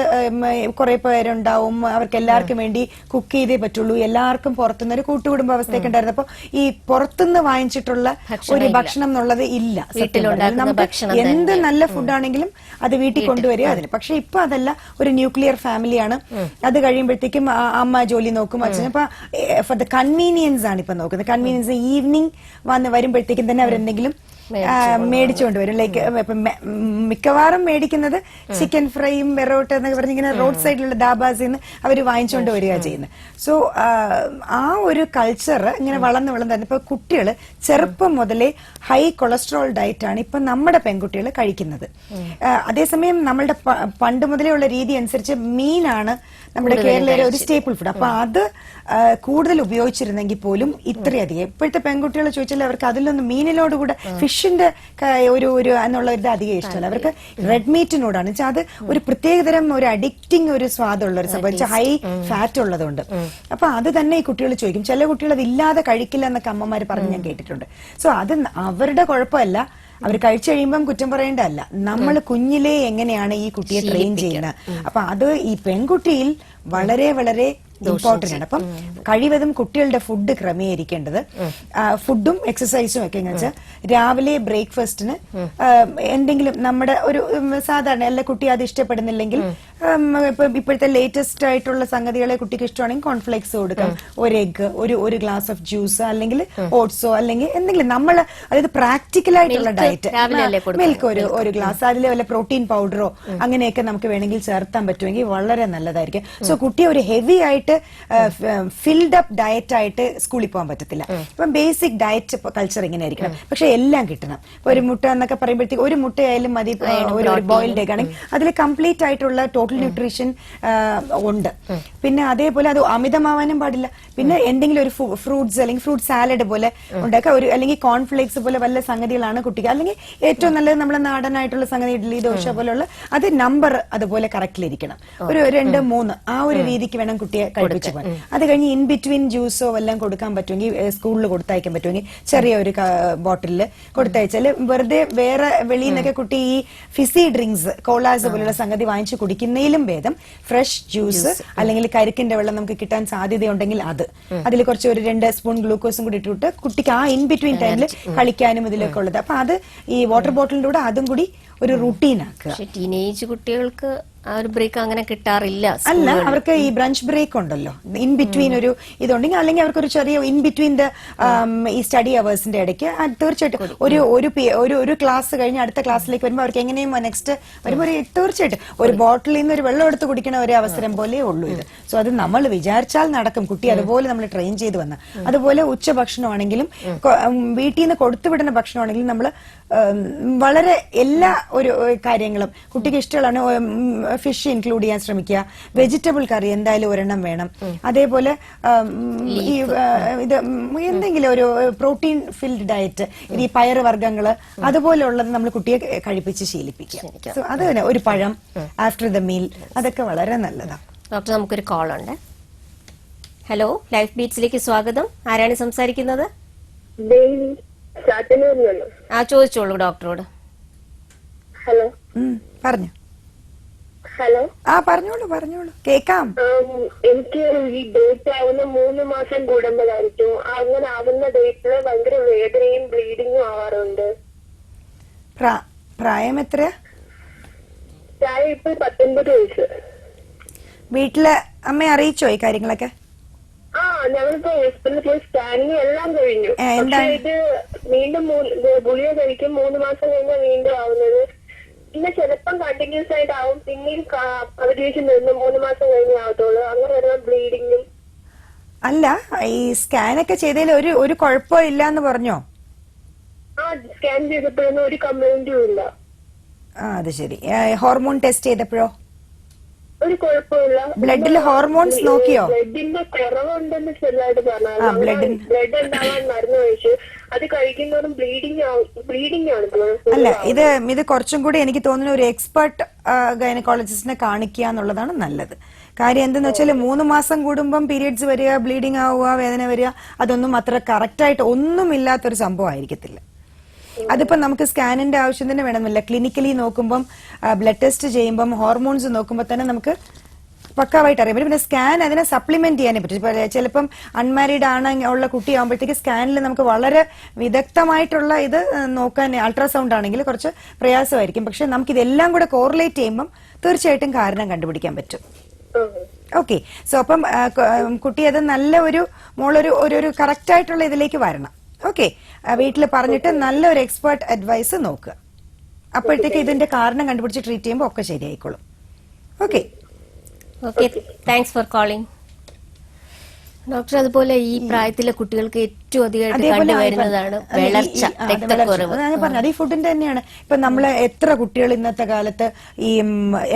കുറെ പേരുണ്ടാവും, അവർക്ക് എല്ലാവർക്കും വേണ്ടി കുക്ക് ചെയ്തേ പറ്റുള്ളൂ, എല്ലാവർക്കും പുറത്തുനിന്ന് ഒരു കൂട്ടുകുടുംബ അവസ്ഥയൊക്കെ ഉണ്ടായിരുന്നു. അപ്പൊ ഈ പുറത്തുനിന്ന് വാങ്ങിച്ചിട്ടുള്ള ഒരു ഭക്ഷണം എന്നുള്ളത് ഇല്ല. നമുക്ക് എന്ത് നല്ല ഫുഡാണെങ്കിലും അത് വീട്ടിൽ കൊണ്ടുവരിക അതിന്. പക്ഷെ ഇപ്പൊ അതല്ല, ഒരു ന്യൂക്ലിയർ ഫാമിലിയാണ്. അത് കഴിയുമ്പോഴത്തേക്കും അമ്മ ജോലി നോക്കും, അച്ഛൻ. അപ്പൊ ഫോർ ദ കൺവീനിയൻസ് ആണ് ഇപ്പൊ നോക്കുന്നത്. കൺവീനിയൻസ് ഈവനിങ് വരുമ്പോഴത്തേക്കും തന്നെ അവരെന്തെങ്കിലും മേടിച്ചുകൊണ്ട് വരും. ലൈക്ക് മിക്കവാറും മേടിക്കുന്നത് ചിക്കൻ ഫ്രൈയും വെറോട്ട എന്നൊക്കെ പറഞ്ഞിങ്ങനെ റോഡ് സൈഡിലുള്ള ദാബാസിന്ന് അവർ വാങ്ങിച്ചുകൊണ്ട് വരിക ചെയ്യുന്നത്. സോ ആ ഒരു കൾച്ചർ ഇങ്ങനെ വളർന്ന് ഇപ്പൊ കുട്ടികൾ ചെറുപ്പം മുതലേ ഹൈ കൊളസ്ട്രോൾ ഡയറ്റ് ആണ് ഇപ്പൊ നമ്മുടെ പെൺകുട്ടികൾ കഴിക്കുന്നത്. അതേസമയം നമ്മളുടെ പണ്ട് മുതലേ ഉള്ള രീതി അനുസരിച്ച് മീനാണ് നമ്മുടെ കേരളയിലെ ഒരു സ്റ്റേപ്പിൾ ഫുഡ്. അപ്പൊ അത് കൂടുതൽ ഉപയോഗിച്ചിരുന്നെങ്കിൽ പോലും ഇത്രയധികം ഇപ്പോഴത്തെ പെൺകുട്ടികളെ ചോദിച്ചാൽ അവർക്ക് അതിലൊന്നും മീനിനോടുകൂടെ ഫിഷിന്റെ ഒരു എന്നുള്ള ഇത് അധികം ഇഷ്ടമല്ല. അവർക്ക് റെഡ് മീറ്റിനോടാണ് വെച്ചാൽ അത് ഒരു പ്രത്യേകതരം ഒരു അഡിക്റ്റിംഗ് ഒരു സ്വാദുള്ള ഒരു സംഭവം, ഹൈ ഫാറ്റ് ഉള്ളതുകൊണ്ട്. അപ്പൊ അത് തന്നെ ഈ കുട്ടികൾ ചോദിക്കും. ചില കുട്ടികൾ അത് ഇല്ലാതെ കഴിക്കില്ല എന്നൊക്കെ അമ്മമാര് പറഞ്ഞ് ഞാൻ കേട്ടിട്ടുണ്ട്. സോ അത് അവരുടെ കുഴപ്പമല്ല, അവർ കഴിച്ചു കഴിയുമ്പം കുറ്റം പറയേണ്ടതല്ല. നമ്മൾ കുഞ്ഞിലേ എങ്ങനെയാണ് ഈ കുട്ടിയെ ട്രെയിൻ ചെയ്യുന്നത്. അപ്പൊ അത് ഈ പെൺകുട്ടിയിൽ വളരെ വളരെ ഇമ്പോർട്ടന്റ് ആണ്. അപ്പം കഴിവതും കുട്ടികളുടെ ഫുഡ് ക്രമീകരിക്കേണ്ടത്, ഫുഡും എക്സസൈസും ഒക്കെ എന്ന് വെച്ചാൽ രാവിലെ ബ്രേക്ക്ഫാസ്റ്റിന് എന്തെങ്കിലും നമ്മുടെ ഒരു സാധാരണ എല്ലാ കുട്ടി അത് ഇഷ്ടപ്പെടുന്നില്ലെങ്കിൽ ഇപ്പോഴത്തെ ലേറ്റസ്റ്റ് ആയിട്ടുള്ള സംഗതികളെ കുട്ടിക്ക് ഇഷ്ടമാണെങ്കിൽ കോൺഫ്ലെക്സ് കൊടുക്കാം, ഒരു എഗ്, ഒരു ഗ്ലാസ് ഓഫ് ജ്യൂസ്, അല്ലെങ്കിൽ ഓട്സോ, അല്ലെങ്കിൽ എന്തെങ്കിലും നമ്മൾ അതായത് പ്രാക്ടിക്കൽ ആയിട്ടുള്ള ഡയറ്റ്, മിൽക്ക് ഒരു ഗ്ലാസ്, അതിലെ വല്ല പ്രോട്ടീൻ പൗഡറോ അങ്ങനെയൊക്കെ നമുക്ക് വേണമെങ്കിൽ ചേർത്താൻ പറ്റുമെങ്കിൽ വളരെ നല്ലതായിരിക്കും. സോ കുട്ടിയെ ഒരു ഹെവി ആയിട്ട് ഫിൽഡ് അപ്പ് ഡയറ്റ് ആയിട്ട് സ്കൂളിൽ പോകാൻ പറ്റത്തില്ല. ഇപ്പം ബേസിക് ഡയറ്റ് കൾച്ചർ ഇങ്ങനെ ആയിരിക്കണം, പക്ഷെ എല്ലാം കിട്ടണം. ഇപ്പൊ ഒരു മുട്ട എന്നൊക്കെ പറയുമ്പോഴത്തേക്ക് ഒരു മുട്ടയായാലും മതി, ഒരു ബോയിൽഡ് എഗ് ആണെങ്കിൽ അതിൽ കംപ്ലീറ്റ് ആയിട്ടുള്ള ടോട്ടൽ ന്യൂട്രീഷൻ ഉണ്ട്. പിന്നെ അതേപോലെ അത് അമിതമാവാനും പാടില്ല. പിന്നെ എന്തെങ്കിലും ഒരു ഫ്രൂട്ട്സ് അല്ലെങ്കിൽ ഫ്രൂട്ട് സാലഡ് പോലെ ഉണ്ടാക്കുക, അല്ലെങ്കിൽ കോൺഫ്ലേക്സ് പോലെ വല്ല സംഗതികളാണ് കുട്ടിക്ക്. അല്ലെങ്കിൽ ഏറ്റവും നല്ലത് നമ്മുടെ നാടനായിട്ടുള്ള സംഗതി ഇഡ്ലി ദോശ പോലെയുള്ള അത് നമ്പർ അതുപോലെ കറക്റ്റിലിരിക്കണം. ഒരു 2-3 ആ ഒരു രീതിക്ക് വേണം കുട്ടിയെ കഴിപ്പിച്ചു പോകാൻ. അത് കഴിഞ്ഞ് ഇൻ ബിറ്റ്വീൻ ജ്യൂസോ എല്ലാം കൊടുക്കാൻ പറ്റുമെങ്കിൽ സ്കൂളിൽ കൊടുത്തയക്കാൻ പറ്റുമെങ്കിൽ ചെറിയ ഒരു ബോട്ടിലിൽ കൊടുത്തയച്ചാൽ വെറുതെ വേറെ വെളിയിൽ നിന്നൊക്കെ കുട്ടി ഈ ഫിസി ഡ്രിങ്ക്സ് കോളാസ് പോലുള്ള സംഗതി വാങ്ങിച്ചു കുടിക്കുന്നതിലും ഭേദം ഫ്രഷ് ജ്യൂസ് അല്ലെങ്കിൽ കരിക്കിന്റെ വെള്ളം നമുക്ക് കിട്ടാൻ സാധ്യതയുണ്ടെങ്കിൽ അതിൽ കുറച്ച് ഒരു 2 സ്പൂൺ ഗ്ലൂക്കോസും കൂടി ഇട്ടിട്ട് കുട്ടിക്ക് ആ ഇൻ ബിറ്റ്വീൻ ടൈമിൽ കളിക്കാനും ഇതിലൊക്കെ ഉള്ളത്. അപ്പൊ അത് ഈ വാട്ടർ ബോട്ടിലിന്റെ കൂടെ അതും കൂടി ഒരു റുട്ടീൻ ആക്കുക. ടീനേജ് കുട്ടികൾക്ക് ആ ഒരു ബ്രേക്ക് അങ്ങനെ കിട്ടാറില്ല. അല്ല, അവർക്ക് ഈ ബ്രഞ്ച് ബ്രേക്ക് ഉണ്ടല്ലോ, ഇൻ ബിറ്റ്വീൻ ഒരു ഇതുണ്ടെങ്കിൽ, അല്ലെങ്കിൽ അവർക്ക് ഒരു ചെറിയ ഇൻ ബിറ്റ്വീൻ ഈ സ്റ്റഡി അവേഴ്സിന്റെ ഇടയ്ക്ക് തീർച്ചയായിട്ടും ഒരു ക്ലാസ് കഴിഞ്ഞ് അടുത്ത ക്ലാസ്സിലേക്ക് വരുമ്പോൾ അവർക്ക് എങ്ങനെയും നെക്സ്റ്റ് വരുമ്പോൾ തീർച്ചയായിട്ടും ഒരു ബോട്ടിലിൽ നിന്ന് ഒരു വെള്ളം എടുത്ത് കുടിക്കണ ഒരു അവസരം പോലെ ഉള്ളൂ ഇത്. സോ അത് നമ്മൾ വിചാരിച്ചാൽ നടക്കും. കുട്ടി അതുപോലെ നമ്മൾ ട്രെയിൻ ചെയ്ത് വന്ന അതുപോലെ ഉച്ചഭക്ഷണമാണെങ്കിലും വീട്ടിൽ നിന്ന് കൊടുത്തുവിടുന്ന ഭക്ഷണമാണെങ്കിലും നമ്മൾ വളരെ എല്ലാ ഒരു കാര്യങ്ങളും കുട്ടിക്ക് ഇഷ്ടമുള്ളതാണ്. ഫിഷ് ഇൻക്ലൂഡ് ചെയ്യാൻ ശ്രമിക്കുക. വെജിറ്റബിൾ കറി എന്തായാലും ഒരെണ്ണം വേണം. അതേപോലെ ഈ ഇത് എന്തെങ്കിലും ഒരു പ്രോട്ടീൻ ഫിൽഡ് ഡയറ്റ്, ഈ പയറ് വർഗ്ഗങ്ങള് അതുപോലെയുള്ളത് നമ്മൾ കുട്ടിയെ കഴിപ്പിച്ച് ശീലിപ്പിക്കുക. സോ അത് തന്നെ ഒരു പഴം ആഫ്റ്റർ ദ മീൽ, അതൊക്കെ വളരെ നല്ലതാണ്. ഡോക്ടർ, നമുക്കൊരു കോൾ ഉണ്ട്. ഹലോ, ലൈഫ് ബീറ്റ്സിലേക്ക് സ്വാഗതം. ആരാണ് സംസാരിക്കുന്നത്? ചോദിച്ചോളൂ ഡോക്ടറോട്. ഹലോ, പറഞ്ഞു. ഹലോ, പറഞ്ഞോളൂ കേക്കാം. എനിക്ക് ഈ ഡേറ്റ് ആവുന്ന 3 മാസം കൂടുമ്പോഴായിരിക്കും. അങ്ങനെ ആവുന്ന ഡേറ്റില് ഭയങ്കര വേദനയും ബ്ലീഡിങ്ങും ആവാറുണ്ട്. പ്രായം എത്രയാ? പ്രായം ഇപ്പൊ 19 വയസ്സ്. വീട്ടില് അമ്മയെ അറിയിച്ചോ ഈ കാര്യങ്ങളൊക്കെ? ഞങ്ങളിപ്പോ ഹോസ്പിറ്റലിൽ പോയി സ്കാനിങ് എല്ലാം കഴിഞ്ഞു. പക്ഷെ ഇത് വീണ്ടും ഗുളിക കഴിക്കും. 3 മാസം കഴിഞ്ഞാൽ വീണ്ടും ആവുന്നത്. പിന്നെ ചിലപ്പം കണ്ടിന്യൂസ് ആയിട്ട് ആവും. പിന്നെയും അവധേശം നിന്ന് 3 മാസം കഴിഞ്ഞേ ആവത്തുള്ളൂ. അങ്ങനെ വരുന്ന ബ്ലീഡിങ്ങും. അല്ല, ഈ സ്കാനൊക്കെ ചെയ്തതിൽ ഒരു കുഴപ്പവും ഇല്ല എന്ന് പറഞ്ഞോ? സ്കാൻ ചെയ്തപ്പോഴൊന്നും ഒരു കംപ്ലൈന്റും ഇല്ല. അത് ശരി. ഹോർമോൺ ടെസ്റ്റ് ചെയ്തപ്പോഴോ? ഒരു കുഴപ്പമില്ല. ബ്ലഡിൽ ഹോർമോൺസ് നോക്കിയോ? ബ്ലഡിന്റെ കുറവുണ്ടെന്ന് ചെറുതായിട്ട് പറഞ്ഞു. ബ്ലഡ് ഉണ്ടാവാൻ മരുന്ന് കഴിച്ചു. അത് കഴിക്കുന്നതും ബ്ലീഡിംഗ് ആണ്. അല്ല, ഇത് കുറച്ചും കൂടി എനിക്ക് തോന്നുന്നു ഒരു എക്സ്പെർട്ട് ഗൈനക്കോളജിസ്റ്റിനെ കാണിക്കുക എന്നുള്ളതാണ് നല്ലത്. കാര്യം എന്തെന്ന് വെച്ചാൽ 3 മാസം കൂടുമ്പം പീരിയഡ്സ് വരിക, ബ്ലീഡിംഗ് ആവുക, വേദന വരിക, അതൊന്നും അത്ര കറക്റ്റായിട്ട് ഒന്നുമില്ലാത്തൊരു സംഭവം ആയിരിക്കത്തില്ല. അതിപ്പോ നമുക്ക് സ്കാനിന്റെ ആവശ്യം തന്നെ വേണമെന്നില്ല. ക്ലിനിക്കലി നോക്കുമ്പം, ബ്ലഡ് ടെസ്റ്റ് ചെയ്യുമ്പം, ഹോർമോൺസ് നോക്കുമ്പോൾ തന്നെ നമുക്ക് പക്കാവായിട്ട് അറിയാൻ പറ്റും. പിന്നെ സ്കാൻ അതിനെ സപ്ലിമെന്റ് ചെയ്യാനേ പറ്റും. ഇപ്പൊ ചിലപ്പം അൺമാരീഡ് ഉള്ള കുട്ടിയാകുമ്പോഴത്തേക്ക് സ്കാനിൽ നമുക്ക് വളരെ വിദഗ്ധമായിട്ടുള്ള ഇത് നോക്കാൻ, അൾട്രാസൗണ്ട് ആണെങ്കിൽ കുറച്ച് പ്രയാസമായിരിക്കും. പക്ഷെ നമുക്ക് ഇതെല്ലാം കൂടെ കോറിലേറ്റ് ചെയ്യുമ്പം തീർച്ചയായിട്ടും കാരണം കണ്ടുപിടിക്കാൻ പറ്റും. ഓക്കെ. സോ അപ്പം കുട്ടി അത് നല്ല ഒരു കറക്റ്റ് ആയിട്ടുള്ള ഇതിലേക്ക് വരണം. ഓക്കെ. വീട്ടിൽ പറഞ്ഞിട്ട് നല്ലൊരു എക്സ്പേർട്ട് അഡ്വൈസ് നോക്കുക. അപ്പോഴത്തേക്ക് ഇതിന്റെ കാരണം കണ്ടുപിടിച്ച് ട്രീറ്റ് ചെയ്യുമ്പോൾ ഒക്കെ ശരിയായിക്കോളും. Okay. Thanks for calling. Doctor, അതുപോലെ ഈ പ്രായത്തിലെ കുട്ടികൾക്ക് ഏറ്റവും അധികമായിട്ട് കണ്ടുവരുന്നതാണ് വളർച്ച, രക്തക്കുറവ്. ഞാൻ പറഞ്ഞത് ഈ ഫുഡിന്റെ തന്നെയാണ്. ഇപ്പൊ നമ്മള് എത്ര കുട്ടികൾ ഇന്നത്തെ കാലത്ത് ഈ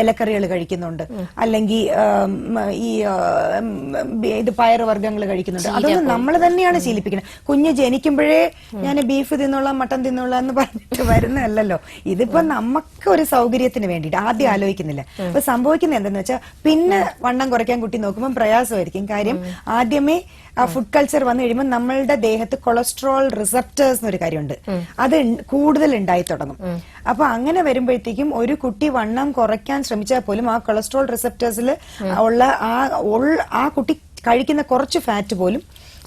ഇലക്കറികൾ കഴിക്കുന്നുണ്ട്, അല്ലെങ്കിൽ ഈ ഇത് പയറ് വർഗ്ഗങ്ങൾ കഴിക്കുന്നുണ്ട്. അതൊന്നും നമ്മൾ തന്നെയാണ് ശീലിപ്പിക്കുന്നത്. കുഞ്ഞ് ജനിക്കുമ്പോഴേ ഞാൻ ബീഫ് തിന്നോളാം, മട്ടൻ തിന്നോളാം എന്ന് പറഞ്ഞിട്ട് വരുന്നതല്ലോ. ഇതിപ്പോ നമുക്ക് ഒരു സൗകര്യത്തിന് വേണ്ടിയിട്ട് ആദ്യം ആലോചിക്കുന്നില്ല. അപ്പൊ സംഭവിക്കുന്നത് എന്തെന്ന് വെച്ചാൽ പിന്നെ വണ്ണം കുറയ്ക്കാൻ കുട്ടി നോക്കുമ്പോൾ പ്രയാസമായിരിക്കും. കാര്യം ആദ്യമേ ഫുഡ് കൾച്ചർ വന്നു കഴിയുമ്പോൾ നമ്മളുടെ ദേഹത്ത് കൊളസ്ട്രോൾ റിസപ്റ്റേഴ്സ് എന്നൊരു കാര്യമുണ്ട്, അത് കൂടുതൽ ഉണ്ടായി തുടങ്ങും. അപ്പൊ അങ്ങനെ വരുമ്പോഴത്തേക്കും ഒരു കുട്ടി വണ്ണം കുറയ്ക്കാൻ ശ്രമിച്ചാൽ പോലും ആ കൊളസ്ട്രോൾ റിസപ്റ്റേഴ്സിൽ ഉള്ള ആ കുട്ടി കഴിക്കുന്ന കുറച്ച് ഫാറ്റ് പോലും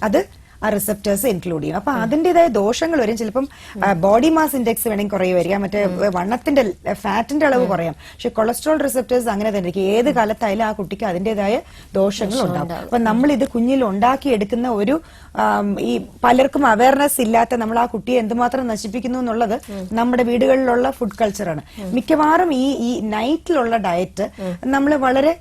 അത് ആ റിസപ്റ്റേഴ്സ് ഇൻക്ലൂഡ് ചെയ്യും. അപ്പൊ അതിന്റേതായ ദോഷങ്ങൾ വരും. ചിലപ്പം ബോഡി മാസ് ഇൻഡെക്സ് വേണമെങ്കിൽ കുറയുമായിരിക്കാം, മറ്റേ വണ്ണത്തിന്റെ ഫാറ്റിന്റെ അളവ് കുറയാം. പക്ഷെ കൊളസ്ട്രോൾ റിസപ്റ്റേഴ്സ് അങ്ങനെ തന്നെ ഇരിക്കും. ഏത് കാലത്തായാലും ആ കുട്ടിക്ക് അതിന്റേതായ ദോഷങ്ങൾ ഉണ്ടാവും. അപ്പൊ നമ്മൾ ഇത് കുഞ്ഞിൽ ഉണ്ടാക്കിയെടുക്കുന്ന ഒരു ഈ പലർക്കും അവയർനെസ് ഇല്ലാത്ത നമ്മൾ ആ കുട്ടിയെ എന്തുമാത്രം നശിപ്പിക്കുന്നു എന്നുള്ളത് നമ്മുടെ വീടുകളിലുള്ള ഫുഡ് കൾച്ചറാണ്. മിക്കവാറും ഈ നൈറ്റിലുള്ള ഡയറ്റ് നമ്മൾ വളരെ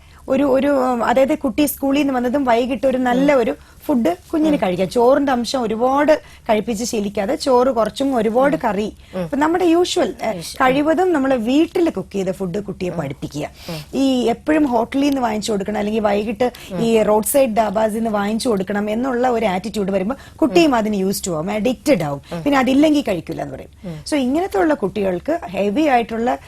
അതായത് കുട്ടി സ്കൂളിൽ നിന്ന് വന്നതും വൈകിട്ട് ഒരു നല്ല ഒരു ഫുഡ് കുഞ്ഞിന് കഴിക്കാം. ചോറിന്റെ അംശം ഒരുപാട് കഴിപ്പിച്ച് ശീലിക്കാതെ ചോറ് കുറച്ചും ഒരുപാട് കറി. ഇപ്പൊ നമ്മുടെ യൂഷ്വൽ കഴിവതും നമ്മൾ വീട്ടിൽ കുക്ക് ചെയ്ത ഫുഡ് കുട്ടിയെ പഠിപ്പിക്കുക. ഈ എപ്പോഴും ഹോട്ടലിൽ നിന്ന് വാങ്ങിച്ചു കൊടുക്കണം അല്ലെങ്കിൽ വൈകിട്ട് ഈ റോഡ് സൈഡ് ഡാബാസിൽ നിന്ന് വാങ്ങിച്ചു കൊടുക്കണം എന്നുള്ള ഒരു ആറ്റിറ്റ്യൂഡ് വരുമ്പോൾ കുട്ടിയും അതിന് യൂസ്ഡ് ആവും, അഡിക്റ്റഡ് ആവും, പിന്നെ അതില്ലെങ്കിൽ കഴിക്കില്ല എന്ന് പറയും. സോ ഇങ്ങനത്തെ ഉള്ള കുട്ടികൾക്ക് ഹെവി ആയിട്ടുള്ള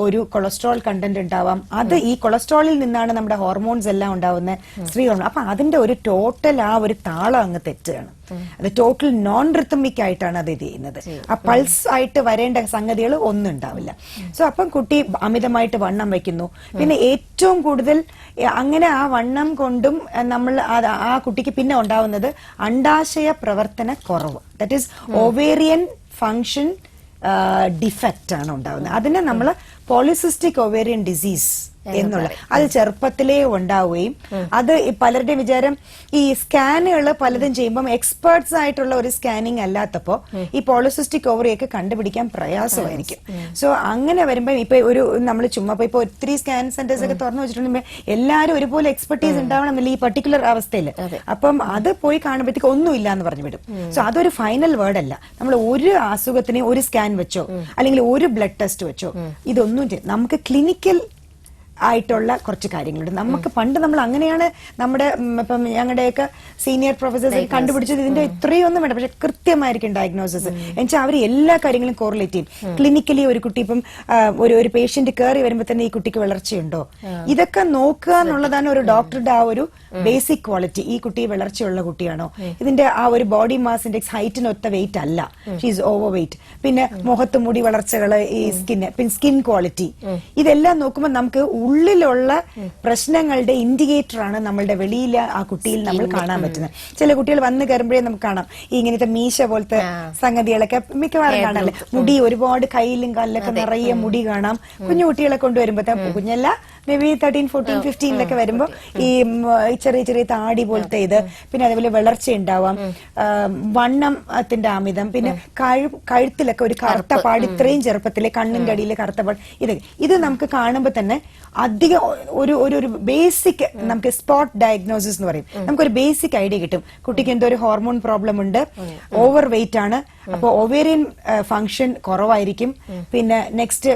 ഒരു കൊളസ്ട്രോൾ കണ്ടന്റ് ഉണ്ടാവാം. അത് ഈ കൊളസ്ട്രോളിൽ നിന്നാണ് നമ്മുടെ ഹോർമോൺസ് എല്ലാം ഉണ്ടാവുന്ന സ്ത്രീ ഹോർമോൺ. അപ്പൊ അതിന്റെ ഒരു ടോട്ടൽ ആ ഒരു താളം അങ്ങ് തെറ്റാണ്. അത് ടോട്ടൽ നോൺ റിത്തമിക് ആയിട്ടാണ് അത് ഇത് ചെയ്യുന്നത്. ആ പൾസ് ആയിട്ട് വരേണ്ട സംഗതികൾ ഒന്നും ഉണ്ടാവില്ല. സോ അപ്പം കുട്ടി അമിതമായിട്ട് വണ്ണം വയ്ക്കുന്നു. പിന്നെ ഏറ്റവും കൂടുതൽ അങ്ങനെ ആ വണ്ണം കൊണ്ടും നമ്മൾ ആ കുട്ടിക്ക് പിന്നെ ഉണ്ടാവുന്നത് അണ്ഡാശയ പ്രവർത്തന കുറവ്, that is ovarian function defect ആണ് ഉണ്ടാവുന്നത്. അതിനെ നമ്മൾ പോളിസിസ്റ്റിക് ഒവേറിയൻ ഡിസീസ് എന്നുള്ള അത് ചെറുപ്പത്തിലേ ഉണ്ടാവുകയും അത് പലരുടെയും വിചാരം ഈ സ്കാനുകൾ പലതും ചെയ്യുമ്പോൾ എക്സ്പേർട്സ് ആയിട്ടുള്ള ഒരു സ്കാനിങ് അല്ലാത്തപ്പോ ഈ പോളിസിസ്റ്റിക് ഓവറിയൊക്കെ കണ്ടുപിടിക്കാൻ പ്രയാസമായിരിക്കും. സോ അങ്ങനെ വരുമ്പോൾ ഇപ്പൊ ഒരു നമ്മൾ ചുമ്മാ ഇപ്പൊ ഒത്തിരി സ്കാൻ സെന്റേഴ്സ് ഒക്കെ തുറന്നു വെച്ചിട്ടുണ്ടെങ്കിൽ എല്ലാവരും ഒരുപോലെ എക്സ്പെർട്ടീസ് ഉണ്ടാവണമെന്നില്ല ഈ പർട്ടിക്കുലർ അവസ്ഥയിൽ. അപ്പം അത് പോയി കാണുമ്പോഴത്തേക്ക് ഒന്നുമില്ല എന്ന് പറഞ്ഞു വിടും. സോ അതൊരു ഫൈനൽ വേർഡ് അല്ല. നമ്മൾ ഒരു അസുഖത്തിന് ഒരു സ്കാൻ വെച്ചോ അല്ലെങ്കിൽ ഒരു ബ്ലഡ് ടെസ്റ്റ് വെച്ചോ ഇതൊന്നും നമുക്ക് ക്ലിനിക്കൽ ആയിട്ടുള്ള കുറച്ച് കാര്യങ്ങളുണ്ട്. നമുക്ക് പണ്ട് നമ്മൾ അങ്ങനെയാണ് നമ്മുടെ ഇപ്പം ഞങ്ങളുടെയൊക്കെ സീനിയർ പ്രൊഫസേഴ്സ് കണ്ടുപിടിച്ചത്. ഇതിന്റെ ഇത്രയൊന്നും വേണ്ട, പക്ഷെ കൃത്യമായിരിക്കും ഡയഗ്നോസിസ് എന്നുവെച്ചാൽ അവർ എല്ലാ കാര്യങ്ങളും കോറിലേറ്റ് ചെയ്യും. ക്ലിനിക്കലി ഒരു കുട്ടി ഇപ്പം ഒരു പേഷ്യന്റ് കയറി വരുമ്പോൾ തന്നെ ഈ കുട്ടിക്ക് വളർച്ചയുണ്ടോ ഇതൊക്കെ നോക്കുക എന്നുള്ളതാണ് ഒരു ഡോക്ടറുടെ ആ ഒരു ബേസിക് ക്വാളിറ്റി. ഈ കുട്ടി വളർച്ചയുള്ള കുട്ടിയാണോ, ഇതിന്റെ ആ ഒരു ബോഡി മാസ് ഇൻഡെക്സ് ഹൈറ്റിനൊത്ത വെയിറ്റ് അല്ല, ഷീസ് ഓവർ വെയിറ്റ്, പിന്നെ മുഖത്ത് മുടി വളർച്ചകള്, ഈ പിന്നെ സ്കിൻ ക്വാളിറ്റി, ഇതെല്ലാം നോക്കുമ്പോൾ നമുക്ക് ഉള്ളിലുള്ള പ്രശ്നങ്ങളുടെ ഇൻഡിക്കേറ്റർ ആണ് നമ്മളുടെ വെളിയിൽ ആ കുട്ടിയിൽ നമ്മൾ കാണാൻ പറ്റുന്നത്. ചില കുട്ടികൾ വന്ന് കയറുമ്പോഴേ നമുക്ക് കാണാം ഈ ഇങ്ങനത്തെ മീശ പോലത്തെ സംഗതികളൊക്കെ മിക്കവാറും കാണാല്ലേ. മുടി ഒരുപാട് കയ്യിലും കാലിലൊക്കെ നിറയെ മുടി കാണാം. കുഞ്ഞു കുട്ടികളെ കൊണ്ടുവരുമ്പോ കുഞ്ഞല്ല മേ ബി 13, 14, 15 വരുമ്പോ ഈ ചെറിയ ചെറിയ താടി പോലത്തെ ഇത്, പിന്നെ അതേപോലെ വളർച്ച ഉണ്ടാവാം, വണ്ണത്തിന്റെ അമിതം, പിന്നെ കഴുത്തിലൊക്കെ ഒരു കറുത്ത പാട്, ഇത്രയും ചെറുപ്പത്തിലെ കണ്ണിന്റെ അടിയിൽ കറുത്ത പാട്, ഇത് നമുക്ക് കാണുമ്പോൾ തന്നെ അധികം ഒരു ബേസിക് നമുക്ക് സ്പോട്ട് ഡയഗ്നോസിസ് എന്ന് പറയും. നമുക്കൊരു ബേസിക് ഐഡിയ കിട്ടും കുട്ടിക്ക് എന്തോ ഒരു ഹോർമോൺ പ്രോബ്ലം ഉണ്ട്, ഓവർ വെയിറ്റ് ആണ്, അപ്പൊ ഒവേറിയൻ ഫങ്ഷൻ കുറവായിരിക്കും. പിന്നെ നെക്സ്റ്റ്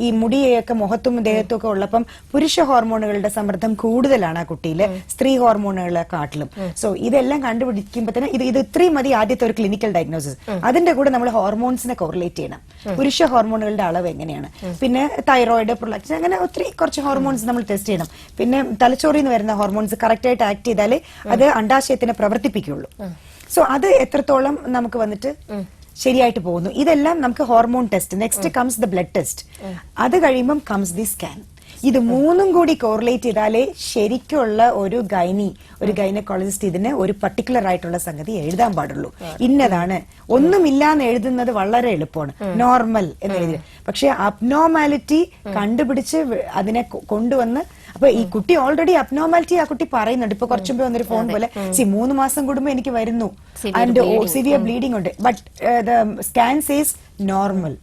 ഈ മുടിയൊക്കെ മുഖത്തും ദേഹത്തും ഒക്കെ ഉള്ളപ്പം പുരുഷ ഹോർമോണുകളുടെ സമ്മർദ്ദം കൂടുതലാണ് ആ കുട്ടിയില് സ്ത്രീ ഹോർമോണുകളെ കാട്ടിലും. സോ ഇതെല്ലാം കണ്ടുപിടിക്കുമ്പോ തന്നെ ഇത് ഇത്രയും മതി ആദ്യത്തെ ഒരു ക്ലിനിക്കൽ ഡയഗ്നോസിസ്. അതിന്റെ കൂടെ നമ്മൾ ഹോർമോൺസിനെ കോറിലേറ്റ് ചെയ്യണം. പുരുഷ ഹോർമോണുകളുടെ അളവ് എങ്ങനെയാണ്, പിന്നെ തൈറോയിഡ്, പ്രൊലാക്റ്റിൻ, അങ്ങനെ ഒത്തിരി കുറച്ച് ഹോർമോൺസ് നമ്മൾ ടെസ്റ്റ് ചെയ്യണം. പിന്നെ തലച്ചോറിൽ നിന്ന് വരുന്ന ഹോർമോൺസ് കറക്റ്റ് ആയിട്ട് ആക്ട് ചെയ്താലേ അത് അണ്ഡാശയത്തിനെ പ്രവർത്തിപ്പിക്കുള്ളൂ. സോ അത് എത്രത്തോളം നമുക്ക് വന്നിട്ട് ശരിയായിട്ട് പോകുന്നു, ഇതെല്ലാം നമുക്ക് hormone test. Next comes the blood test. അത് കഴിയുമ്പം കംസ് ദി സ്കാൻ. ഇത് മൂന്നും കൂടി കോറിലേറ്റ് ചെയ്താലേ ശരിക്കുള്ള ഒരു ഗൈനക്കോളജിസ്റ്റ് ഇതിന് ഒരു പർട്ടിക്കുലർ ആയിട്ടുള്ള സംഗതി എഴുതാൻ പാടുള്ളൂ. ഇന്നതാണ് ഒന്നുമില്ലാന്ന് എഴുതുന്നത് വളരെ എളുപ്പമാണ്, നോർമൽ എന്ന് എഴുതി. പക്ഷെ അബ്നോർമാലിറ്റി കണ്ടുപിടിച്ച് അതിനെ കൊണ്ടുവന്ന്, അപ്പൊ ഈ കുട്ടി ഓൾറെഡി അബ്നോർമാലിറ്റി ആ കുട്ടി പറയുന്നുണ്ട്. ഇപ്പൊ കുറച്ചു മുമ്പ് വന്നൊരു ഫോൺ പോലെ 3 മാസം കൂടുമ്പോ എനിക്ക് വരുന്നു ആൻഡ് സിവിയർ ബ്ലീഡിംഗ് ഉണ്ട്, but scan says normal.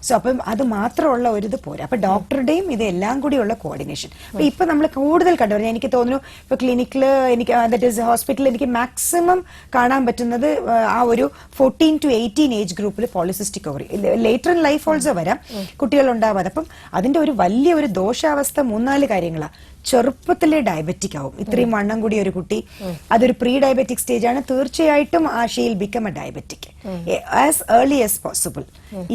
So അപ്പം അത് മാത്രമുള്ള ഒരു ഇത് പോരാ. അപ്പൊ ഡോക്ടറുടെയും ഇത് എല്ലാം കൂടിയുള്ള കോർഡിനേഷൻ. അപ്പൊ ഇപ്പൊ നമ്മൾ കൂടുതൽ കണ്ടുവരുന്നത് എനിക്ക് തോന്നുന്നു ഇപ്പൊ ക്ലിനിക്കില് എനിക്ക് ദാറ്റ് ഈസ് ഹോസ്പിറ്റലിൽ എനിക്ക് മാക്സിമം കാണാൻ പറ്റുന്നത് ആ ഒരു 14 to 18 ഏജ് ഗ്രൂപ്പിൽ polycystic ovary. Later in life also വരാം കുട്ടികൾ ഉണ്ടാവാതെ. അപ്പം അതിന്റെ ഒരു വലിയ ഒരു ദോഷാവസ്ഥ 3-4 കാര്യങ്ങളാണ്. ചെറുപ്പത്തിലെ ഡയബറ്റിക് ആവും. ഇത്രയും വണ്ണം കൂടിയ ഒരു കുട്ടി, അതൊരു പ്രീ ഡയബറ്റിക് സ്റ്റേജ് ആണ്. തീർച്ചയായിട്ടും ആ she'll become A diabetic as early as possible.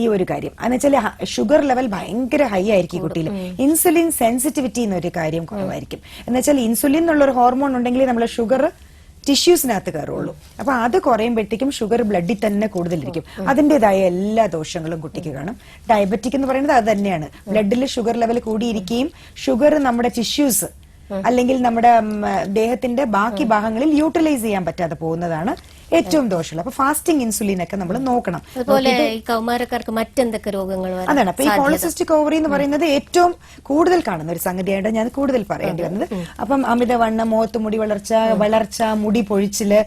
ഈ ഒരു കാര്യം എന്ന് വെച്ചാൽ ഷുഗർ ലെവൽ ഭയങ്കര ഹൈ ആയിരിക്കും ഈ കുട്ടിയിൽ. ഇൻസുലിൻ സെൻസിറ്റിവിറ്റി എന്നൊരു കാര്യം കുറവായിരിക്കും. എന്ന് വെച്ചാൽ ഇൻസുലിൻ എന്നുള്ളൊരു ഹോർമോൺ ഉണ്ടെങ്കിൽ നമ്മൾ ഷുഗർ ടിഷ്യൂസിനകത്ത് കയറുള്ളൂ. അപ്പൊ അത് കുറയുമ്പോഴത്തേക്കും ഷുഗർ ബ്ലഡിൽ തന്നെ കൂടുതലിരിക്കും. അതിന്റേതായ എല്ലാ ദോഷങ്ങളും കുട്ടിക്ക് കാണും. ഡയബറ്റിക് എന്ന് പറയുന്നത് അത് തന്നെയാണ്. ബ്ലഡിൽ ഷുഗർ ലെവൽ കൂടിയിരിക്കുകയും ഷുഗർ നമ്മുടെ ടിഷ്യൂസ് അല്ലെങ്കിൽ നമ്മുടെ ദേഹത്തിന്റെ ബാക്കി ഭാഗങ്ങളിൽ യൂട്ടിലൈസ് ചെയ്യാൻ പറ്റാതെ പോകുന്നതാണ് ഏറ്റവും ദോഷമുള്ള. അപ്പൊ ഫാസ്റ്റിംഗ് ഇൻസുലിൻ ഒക്കെ നമ്മൾ നോക്കണം. അതുപോലെ ഈ കൗമാരക്കാർക്ക് മറ്റെന്തൊക്കെ രോഗങ്ങൾ വരാൻ അതാണ്. അപ്പൊ ഈ പോളിസിസ്റ്റിക് ഓവറി എന്ന് പറയുന്നത് ഏറ്റവും കൂടുതൽ കാണുന്ന ഒരു സംഗതിയായിട്ട് ഞാൻ കൂടുതൽ പറയേണ്ടി വന്നത്. അപ്പം അമിതവണ്ണം, മുഖത്ത് മുടി വളർച്ച, മുടി പൊഴിച്ചില്,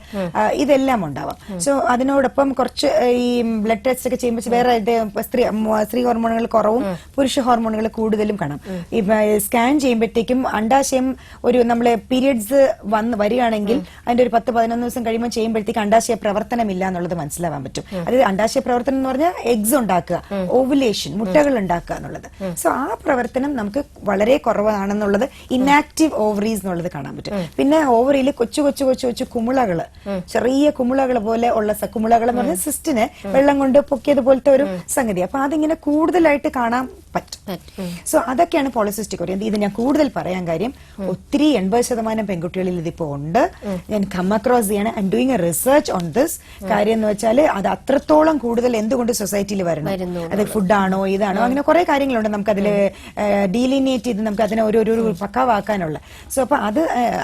ഇതെല്ലാം ഉണ്ടാവാം. സോ അതിനോടൊപ്പം കുറച്ച് ഈ ബ്ലഡ് ടെസ്റ്റ് ഒക്കെ ചെയ്യുമ്പോൾ വേറെ സ്ത്രീ ഹോർമോണുകൾ കുറവും പുരുഷ ഹോർമോണുകൾ കൂടുതലും കാണാം. ഈ സ്കാൻ ചെയ്യുമ്പോഴത്തേക്കും അണ്ടാശയം നമ്മള് പീരിയഡ്സ് വരികയാണെങ്കിൽ അതിന്റെ ഒരു 10-11 ദിവസം കഴിയുമ്പോൾ ചെയ്യുമ്പോഴത്തേക്ക് അണ്ടാശയ പ്രവർത്തനമില്ല എന്നുള്ളത് മനസ്സിലാവാൻ പറ്റും. അതായത് അണ്ടാശയ പ്രവർത്തനം എന്ന് പറഞ്ഞാൽ എഗ്സ് ഉണ്ടാക്കുക, ഓവുലേഷൻ, മുട്ടകൾ ഉണ്ടാക്കുക എന്നുള്ളത്. സോ ആ പ്രവർത്തനം നമുക്ക് വളരെ കുറവാണെന്നുള്ളത് ഇനാക്റ്റീവ് ഓവറീസ് എന്നുള്ളത് കാണാൻ പറ്റും. പിന്നെ ഓവറിയിൽ കൊച്ചു കൊച്ചു കൊച്ചു കൊച്ചു കുമിളകള്, ചെറിയ കുമിളകൾ പോലെ ഉള്ള കുമിളകൾ എന്ന് പറഞ്ഞാൽ സിസ്റ്റിനെ വെള്ളം കൊണ്ട് പൊക്കിയതുപോലത്തെ ഒരു സംഗതി. അപ്പൊ അതിങ്ങനെ കൂടുതലായിട്ട് കാണാൻ പറ്റും. സോ അതൊക്കെയാണ് പോളിസിസ്റ്റിക് ഓവറി. ഇത് ഞാൻ കൂടുതൽ പറയാൻ കാര്യം ഒത്തിരി 80% പെൺകുട്ടികളിൽ ഇതിപ്പോ ഉണ്ട്. ഞാൻ കം അക്രോസ് ചെയ്യണം. I am doing A research on this. കാര്യം എന്ന് വെച്ചാൽ അത് അത്രത്തോളം കൂടുതൽ എന്തുകൊണ്ട് സൊസൈറ്റിയിൽ വരണം, അത് ഫുഡാണോ ഇതാണോ, അങ്ങനെ കുറെ കാര്യങ്ങളുണ്ട് നമുക്ക് അതിൽ ഡീലിനിയേറ്റ് ചെയ്ത് നമുക്ക് അതിനെ ഒരു പക്കാവാക്കാനുള്ള. സോ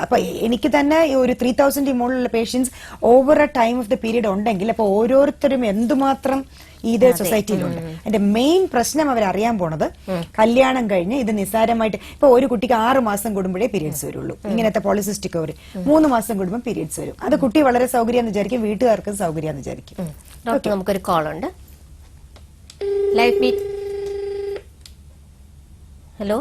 അപ്പൊ എനിക്ക് തന്നെ ഒരു 3000 മുകളിലുള്ള patients over a time of the period ഉണ്ടെങ്കിൽ അപ്പൊ ഓരോരുത്തരും എന്തുമാത്രം ഇത് സൊസൈറ്റിയിലുണ്ട്. അതിന്റെ മെയിൻ പ്രശ്നം അവരറിയാൻ പോണത് കല്യാണം കഴിഞ്ഞ് ഇത് നിസ്സാരമായിട്ട് ഇപ്പൊ ഒരു കുട്ടിക്ക് 6 മാസം കൂടുമ്പോഴേ പീരിയഡ്സ് വരുള്ളൂ. ഇങ്ങനത്തെ പോളിസിസ്റ്റിക് ഓവറി 3 മാസം കൂടുമ്പോൾ പീരിയഡ്സ് വരും. അത് കുട്ടി വളരെ സൗകര്യം വിചാരിക്കും, വീട്ടുകാർക്കും സൗകര്യം വിചാരിക്കും. ഡോക്ടർ, നമുക്കൊരു കോൾ ഉണ്ട്. Life beat. ഹലോ,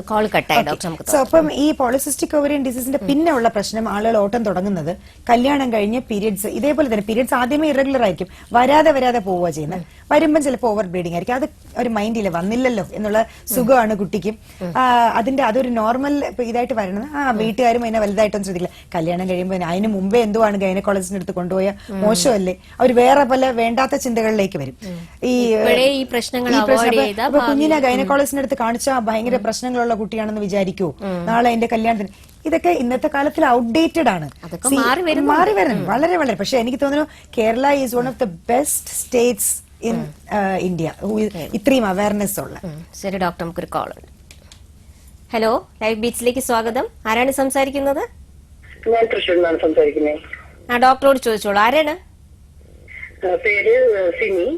കോൾ കട്ടായി ഡോക്ടർ. നമുക്ക് സോ അപ്പം ഈ പോളിസിസ്റ്റിക് ഓവറിയൻ ഡിസീസിന്റെ പിന്നെ ഉള്ള പ്രശ്നം ആളുകൾ ഓട്ടം തുടങ്ങുന്നത് കല്യാണം കഴിഞ്ഞ് പീരിയഡ്സ് ഇതേപോലെ തന്നെ പീരിയഡ്സ് ആദ്യമേ ഇറഗുലർ ആയിരിക്കും, വരാതെ പോവുക ചെയ്യുന്നത്. വരുമ്പം ചിലപ്പോൾ ഓവർ ബ്ലീഡിംഗ് ആയിരിക്കും. അത് ഒരു മൈൻഡില്ല, വന്നില്ലല്ലോ എന്നുള്ള സുഖമാണ് കുട്ടിക്കും. അതൊരു നോർമൽ ഇതായിട്ട് വരണം. വീട്ടുകാരും അതിനെ വലുതായിട്ടൊന്നും ശ്രദ്ധിക്കില്ല. കല്യാണം കഴിയുമ്പോൾ അതിന് മുമ്പേ എന്തുവാണ് ഗൈനക്കോളജിസ്റ്റിന്റെ അടുത്ത് കൊണ്ടുപോയ മോശമല്ലേ, അവർ വേറെ പല വേണ്ടാത്ത ചിന്തകളിലേക്ക് വരും. ഈ പ്രശ്നങ്ങൾ കുഞ്ഞിനെ ഗൈനക്കോളജിസ്റ്റിന്റെ അടുത്ത് കാണിച്ചാൽ ഭയങ്കര പ്രശ്നങ്ങളുള്ള കുട്ടിയാണെന്ന് വിചാരിക്കൂ നാളെ എന്റെ കല്യാണത്തിന്. ഇതൊക്കെ ഇന്നത്തെ കാലത്തിൽ ഔട്ട്ഡേറ്റഡ് ആണ്, മാറി വരുന്നു വളരെ വളരെ. പക്ഷെ എനിക്ക് തോന്നുന്നു Kerala is one of the best States in India ഇത്രയും അവയർനെസ് ഉള്ള. ശരി ഡോക്ടർ, നമുക്കൊരു കോൾ ഉണ്ട്. ഹലോ, ലൈവ് ബീറ്റ്സിലേക്ക് സ്വാഗതം. ആരാണ് സംസാരിക്കുന്നത്? ഞാൻ തൃശ്ശൂരിൽ നിന്നാണ് സംസാരിക്കുന്നത്. ഡോക്ടറോട് ചോദിച്ചോളൂ. ആരാണ്? പേര് സിനി.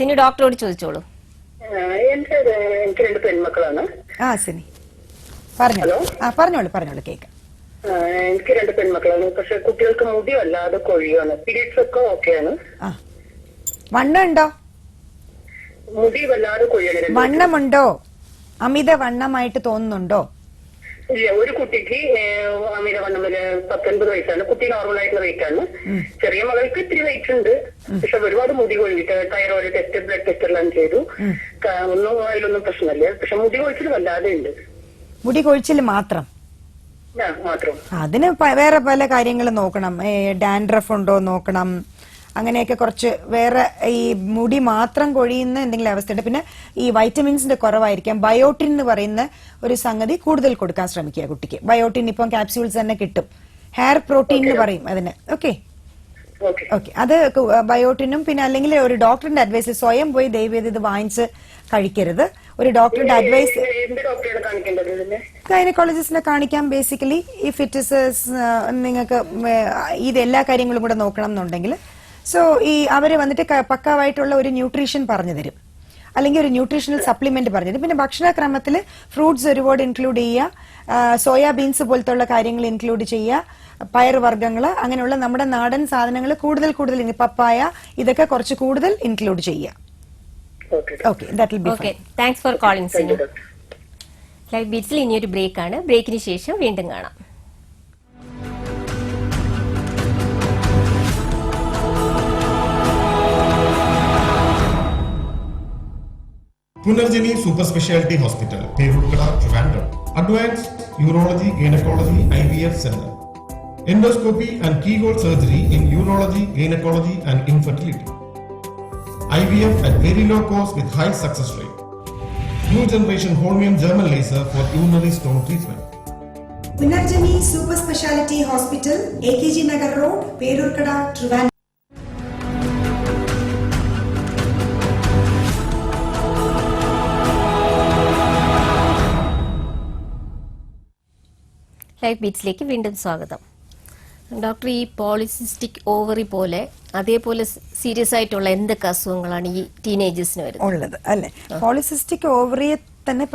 സിനി, ഡോക്ടറോട് ചോദിച്ചോളൂ. എനിക്ക് 2 പെൺമക്കളാണ്. സിനി പറഞ്ഞോളൂ കേൾക്കാം. എനിക്ക് 2 പെൺമക്കളാണ്. പക്ഷെ കുട്ടികൾക്ക് മുടി വല്ലാതെ കൊഴിയാണ്. പീരിയഡ്സ് ഒക്കെ ഓക്കെയാണ്. വണ്ണം ഉണ്ടോ? മുടി വല്ലാതെ കൊഴിയാണ്. വണ്ണമുണ്ടോ? അമിത വണ്ണമായിട്ട് തോന്നുന്നുണ്ടോ? ഇല്ല, ഒരു കുട്ടിക്ക് അമിതവണ്ണം 19 വയസ്സാണ്. കുട്ടി നോർമൽ ആയിട്ടുള്ള വെയിറ്റ് ആണ്. ചെറിയ മകൾക്ക് ഇത്തിരി വെയിറ്റ് ഉണ്ട്. പക്ഷെ ഒരുപാട് മുടി കൊഴിഞ്ഞിട്ട് തൈറോയിഡ് ടെസ്റ്റ്, ബ്ലഡ് ടെസ്റ്റ് എല്ലാം ചെയ്തു. അതിലൊന്നും പ്രശ്നമില്ല. പക്ഷെ മുടി കൊഴിച്ചിൽ വല്ലാതെ ഉണ്ട്. മുടി കൊഴിച്ചിൽ മാത്രം? അതിന് വേറെ പല കാര്യങ്ങളും നോക്കണം. ഡാൻഡ്രഫ് ഉണ്ടോ നോക്കണം. അങ്ങനെയൊക്കെ കുറച്ച് വേറെ ഈ മുടി മാത്രം കൊഴിയുന്ന എന്തെങ്കിലും അവസ്ഥയുണ്ട്. പിന്നെ ഈ വൈറ്റമിൻസിന്റെ കുറവായിരിക്കാം. ബയോട്ടിൻ എന്ന് പറയുന്ന ഒരു സംഗതി കൂടുതൽ കൊടുക്കാൻ ശ്രമിക്കുക കുട്ടിക്ക്. ബയോട്ടിൻ ഇപ്പം ക്യാപ്സ്യൂൾസ് തന്നെ കിട്ടും. ഹെയർ പ്രോട്ടീൻ എന്ന് പറയും അതിന്. ഓക്കെ, അത് ബയോട്ടിനും പിന്നെ അല്ലെങ്കിൽ ഒരു ഡോക്ടറിന്റെ അഡ്വൈസ്, സ്വയം പോയി ദയവേത് ഇത് വാങ്ങിച്ച് കഴിക്കരുത്. ഒരു ഡോക്ടറുടെ അഡ്വൈസ് ഗൈനക്കോളജിസ്റ്റിനെ കാണിക്കാം. ബേസിക്കലി ഇഫ് ഇറ്റ് ഇസ് നിങ്ങൾക്ക് ഇത് എല്ലാ കാര്യങ്ങളും കൂടെ നോക്കണം എന്നുണ്ടെങ്കിൽ സോ അവര് വന്നിട്ട് പക്കാവായിട്ടുള്ള ഒരു ന്യൂട്രീഷൻ പറഞ്ഞു തരും, അല്ലെങ്കിൽ ഒരു ന്യൂട്രീഷണൽ സപ്ലിമെന്റ് പറഞ്ഞു തരും. പിന്നെ ഭക്ഷണക്രമത്തിൽ ഫ്രൂട്ട്സ് ഒരുപാട് ഇൻക്ലൂഡ് ചെയ്യുക, സോയാബീൻസ് പോലത്തെ ഉള്ള കാര്യങ്ങൾ ഇൻക്ലൂഡ് ചെയ്യുക, പയറുവർഗ്ഗങ്ങൾ, അങ്ങനെയുള്ള നമ്മുടെ നാടൻ സാധനങ്ങൾ കൂടുതൽ പപ്പായ ഇതൊക്കെ കുറച്ച് കൂടുതൽ ഇൻക്ലൂഡ് ചെയ്യുക. Thanks for calling Sini. Live ബീറ്റ്സിൽ ഇനിയൊരു ബ്രേക്ക് ആണ്. ബ്രേക്കിന് ശേഷം വീണ്ടും കാണാം. Punarjani Super Speciality Hospital, Perurkada, Trivandrum. Advanced Urology, Gynecology, IVF Center. Endoscopy and keyhole surgery in urology, gynecology and infertility. IVF at very low cost with high success rate. New generation Holmium German laser for urinary stone treatment. Punarjani Super Speciality Hospital, AKG Nagar Road, Perurkada, Trivandrum. Live ബീറ്റ്സിലേക്ക് വീണ്ടും സ്വാഗതം. Doctor, ഈ polycystic ovary പോലെ അതേപോലെ serious ആയിട്ടുള്ള എന്തൊക്കെ അസുഖങ്ങളാണ് ഈ ടീനേജേഴ്സിന് വരുന്നത് ഉള്ളത് അല്ലെ? പോളിസിസ്റ്റിക് ഓവറിയെ തന്നെ